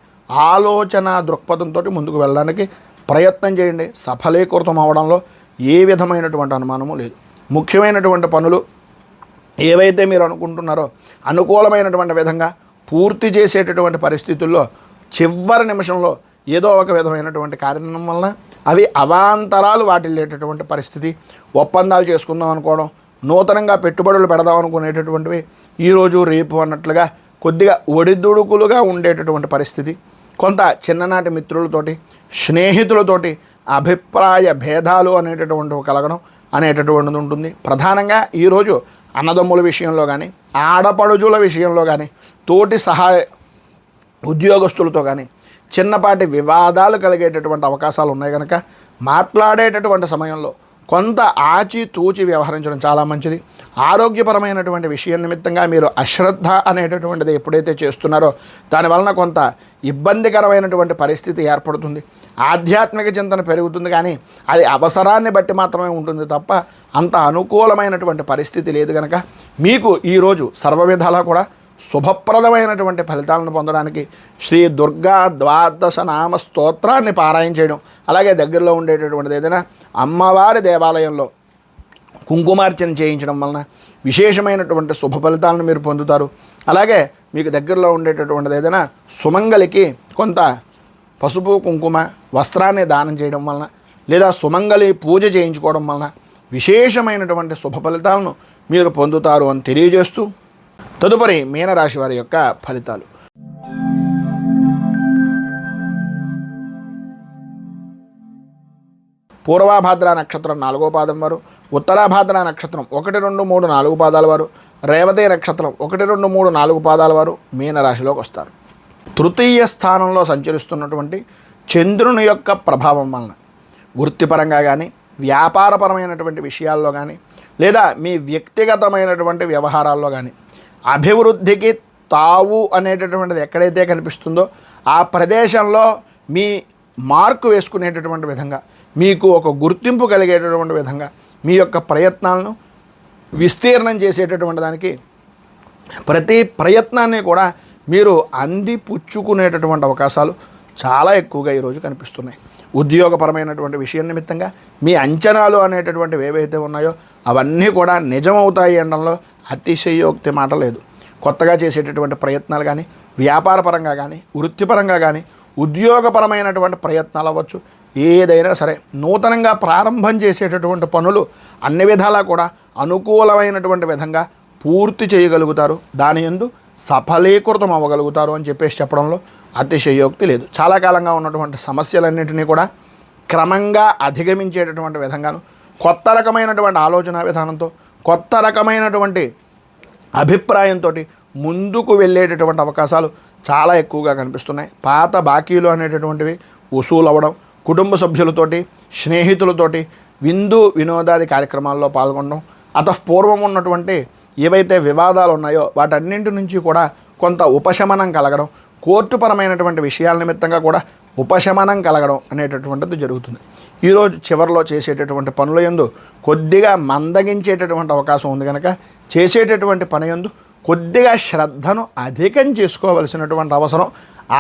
ఆలోచన దృక్పథంతో ముందుకు వెళ్ళడానికి ప్రయత్నం చేయండి. సఫలీకృతం అవడంలో ఏ విధమైనటువంటి అనుమానము లేదు. ముఖ్యమైనటువంటి పనులు ఏవైతే మీరు అనుకుంటున్నారో అనుకూలమైనటువంటి విధంగా పూర్తి చేసేటటువంటి పరిస్థితుల్లో చివరి నిమిషంలో ఏదో ఒక విధమైనటువంటి కారణం వలన అవి అవాంతరాలు వాటిల్లేటటువంటి పరిస్థితి, ఒప్పందాలు చేసుకుందాం అనుకోవడం, నూతనంగా పెట్టుబడులు పెడదాం అనుకునేటటువంటివి ఈరోజు రేపు అన్నట్లుగా కొద్దిగా ఒడిదుడుకులుగా ఉండేటటువంటి పరిస్థితి, కొంత చిన్ననాటి మిత్రులతోటి స్నేహితులతోటి అభిప్రాయ భేదాలు అనేటటువంటివి కలగడం అనేటటువంటిది ఉంటుంది. ప్రధానంగా ఈరోజు అన్నదమ్ముల విషయంలో కానీ ఆడపడుజుల విషయంలో కానీ తోటి సహాయ ఉద్యోగస్తులతో కానీ చిన్నపాటి వివాదాలు కలిగేటటువంటి అవకాశాలు ఉన్నాయి. కనుక మాట్లాడేటటువంటి సమయంలో కొంత ఆచితూచి వ్యవహరించడం చాలా మంచిది. ఆరోగ్యపరమైనటువంటి విషయం నిమిత్తంగా మీరు అశ్రద్ధ అనేటటువంటిది ఎప్పుడైతే చేస్తున్నారో దానివలన కొంత ఇబ్బందికరమైనటువంటి పరిస్థితి ఏర్పడుతుంది. ఆధ్యాత్మిక చింతన పెరుగుతుంది, కానీ అది అవసరాన్ని బట్టి మాత్రమే ఉంటుంది తప్ప అంత అనుకూలమైనటువంటి పరిస్థితి లేదు. కనుక మీకు ఈరోజు సర్వ విధాలా కూడా శుభప్రదమైనటువంటి ఫలితాలను పొందడానికి శ్రీ దుర్గా ద్వాదశ నామ స్తోత్రాన్ని పారాయణ చేయడం, అలాగే దగ్గరలో ఉండేటటువంటిది ఏదైనా అమ్మవారి దేవాలయంలో కుంకుమార్చన చేయించడం వలన విశేషమైనటువంటి శుభ ఫలితాలను మీరు పొందుతారు. అలాగే మీకు దగ్గరలో ఉండేటటువంటిది ఏదైనా సుమంగలికి కొంత పసుపు కుంకుమ వస్త్రాన్ని దానం చేయడం వలన లేదా సుమంగలి పూజ చేయించుకోవడం వలన విశేషమైనటువంటి శుభ ఫలితాలను మీరు పొందుతారు అని తెలియజేస్తూ తదుపరి మీనరాశి వారి యొక్క ఫలితాలు. పూర్వాభాద్ర నక్షత్రం 4వ పాదం వారు, ఉత్తరాభాద్ర నక్షత్రం 1, 2, 3, 4 పాదాల వారు, రేవతి నక్షత్రం 1, 2, 3, 4 పాదాల వారు మీనరాశిలోకి వస్తారు. తృతీయ స్థానంలో సంచరిస్తున్నటువంటి చంద్రుని యొక్క ప్రభావం వలన వృత్తిపరంగా కానీ వ్యాపారపరమైనటువంటి విషయాల్లో కానీ లేదా మీ వ్యక్తిగతమైనటువంటి వ్యవహారాల్లో కానీ అభివృద్ధికి తావు అనేటటువంటిది ఎక్కడైతే కనిపిస్తుందో ఆ ప్రదేశంలో మీ మార్కు వేసుకునేటటువంటి విధంగా, మీకు ఒక గుర్తింపు కలిగేటటువంటి విధంగా మీ యొక్క ప్రయత్నాలను విస్తీర్ణం చేసేటటువంటి దానికి ప్రతి ప్రయత్నాన్ని కూడా మీరు అందిపుచ్చుకునేటటువంటి అవకాశాలు చాలా ఎక్కువగా ఈరోజు కనిపిస్తున్నాయి. ఉద్యోగపరమైనటువంటి విషయం నిమిత్తంగా మీ అంచనాలు అనేటటువంటివి ఏవైతే ఉన్నాయో అవన్నీ కూడా నిజమవుతాయి అనడంలో అతిశయోక్తి మాట లేదు. కొత్తగా చేసేటటువంటి ప్రయత్నాలు కానీ వ్యాపారపరంగా కానీ వృత్తిపరంగా కానీ ఉద్యోగపరమైనటువంటి ప్రయత్నాలు అవ్వచ్చు, ఏదైనా సరే నూతనంగా ప్రారంభం చేసేటటువంటి పనులు అన్ని విధాలా కూడా అనుకూలమైనటువంటి విధంగా పూర్తి చేయగలుగుతారు, దాని యందు సఫలీకృతం అవ్వగలుగుతారు అని చెప్పడంలో అతిశయోక్తి లేదు. చాలా కాలంగా ఉన్నటువంటి సమస్యలన్నింటినీ కూడా క్రమంగా అధిగమించేటటువంటి విధంగాను కొత్త రకమైనటువంటి ఆలోచన విధానంతో కొత్త రకమైనటువంటి అభిప్రాయంతో ముందుకు వెళ్ళేటటువంటి అవకాశాలు చాలా ఎక్కువగా కనిపిస్తున్నాయి. పాత బాకీలు అనేటటువంటివి వసూలు అవ్వడం, కుటుంబ సభ్యులతోటి స్నేహితులతోటి విందు వినోదాది కార్యక్రమాల్లో పాల్గొనడం, అతఃపూర్వం ఉన్నటువంటి ఏవైతే వివాదాలు ఉన్నాయో వాటన్నింటి నుంచి కూడా కొంత ఉపశమనం కలగడం, కోర్టుపరమైనటువంటి విషయాల నిమిత్తంగా కూడా ఉపశమనం కలగడం అనేటటువంటిది జరుగుతుంది. ఈరోజు చివరిలో చేసేటటువంటి పనుల యందు కొద్దిగా మందగించేటటువంటి అవకాశం ఉంది కనుక చేసేటటువంటి పని యందు కొద్దిగా శ్రద్ధను అధికం చేసుకోవలసినటువంటి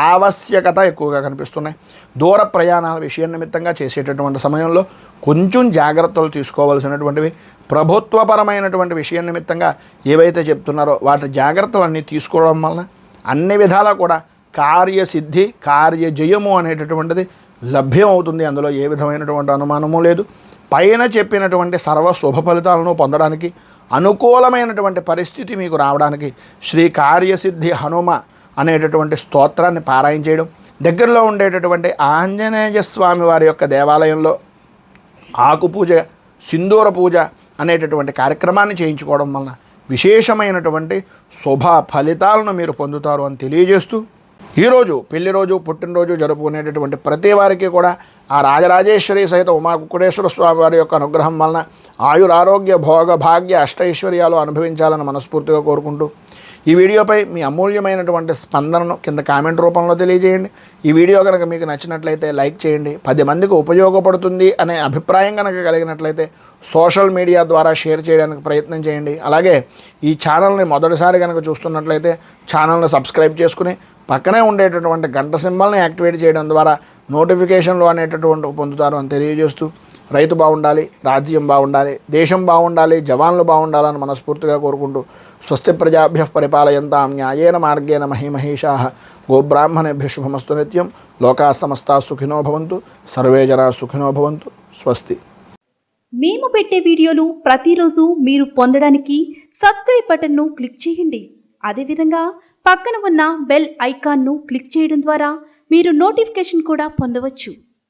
ఆవశ్యకత ఎక్కువగా కనిపిస్తున్నాయి. దూర ప్రయాణాల విషయం నిమిత్తంగా చేసేటటువంటి సమయంలో కొంచెం జాగ్రత్తలు తీసుకోవలసినటువంటివి, ప్రభుత్వపరమైనటువంటి విషయం నిమిత్తంగా ఏవైతే చెప్తున్నారో వాటి జాగ్రత్తలన్నీ తీసుకోవడం వలన అన్ని విధాలా కూడా కార్యసిద్ధి కార్యజయము అనేటటువంటిది లభ్యం అవుతుంది. అందులో ఏ విధమైనటువంటి అనుమానము లేదు. పైన చెప్పినటువంటి సర్వ శుభ ఫలితాలను పొందడానికి అనుకూలమైనటువంటి పరిస్థితి మీకు రావడానికి శ్రీ కార్యసిద్ధి హనుమ అనేటటువంటి స్తోత్రాన్ని పారాయణ చేయడం, దగ్గరలో ఉండేటటువంటి ఆంజనేయ స్వామి వారి యొక్క దేవాలయంలో ఆకు పూజ, సింధూర పూజ అనేటటువంటి కార్యక్రమాన్ని చేయించుకోవడం వలన విశేషమైనటువంటి శుభ ఫలితాలను మీరు పొందుతారు అని తెలియజేస్తూ, ఈరోజు పెళ్లి రోజు పుట్టినరోజు జరుపుకునేటటువంటి ప్రతి వారికి కూడా ఆ రాజరాజేశ్వరి సహిత ఉమా కుక్కుటేశ్వర స్వామి వారి యొక్క అనుగ్రహం వలన ఆయురారోగ్య భోగ భాగ్య అష్టైశ్వర్యాలు అనుభవించాలని మనస్ఫూర్తిగా కోరుకుంటూ ఈ వీడియోపై మీ అమూల్యమైనటువంటి స్పందనను కింద కామెంట్ రూపంలో తెలియజేయండి. ఈ వీడియో కనుక మీకు నచ్చినట్లయితే లైక్ చేయండి. 10 మందికి ఉపయోగపడుతుంది అనే అభిప్రాయం కనుక కలిగినట్లయితే సోషల్ మీడియా ద్వారా షేర్ చేయడానికి ప్రయత్నం చేయండి. అలాగే ఈ ఛానల్ని మొదటిసారి కనుక చూస్తున్నట్లయితే ఛానల్ని సబ్స్క్రైబ్ చేసుకుని పక్కనే ఉండేటటువంటి గంట సింబల్ని యాక్టివేట్ చేయడం ద్వారా నోటిఫికేషన్లు అనేటటువంటి పొందుతారు అని తెలియజేస్తూ, రైతు బాగుండాలి, రాజ్యం బాగుండాలి, దేశం బాగుండాలి, జవాన్లు బాగుండాలని మనస్ఫూర్తిగా కోరుకుంటూ స్వస్తి ప్రజాభ్య పరిపాలయంతాం న్యాయేన మార్గేణ మహిమహేషాః గోబ్రాహ్మణేభ్య శుభమస్తు నిత్యం. లోకాః సమస్తాః సుఖినో భవంతు, సర్వే జనాః సుఖినో భవంతు. స్వస్తి. మేము పెట్టే వీడియోలు ప్రతిరోజు మీరు పొందడానికి సబ్స్క్రైబ్ బటన్ను క్లిక్ చేయండి. అదేవిధంగా పక్కన ఉన్న బెల్ ఐకాన్ను క్లిక్ చేయడం ద్వారా మీరు నోటిఫికేషన్ కూడా పొందవచ్చు.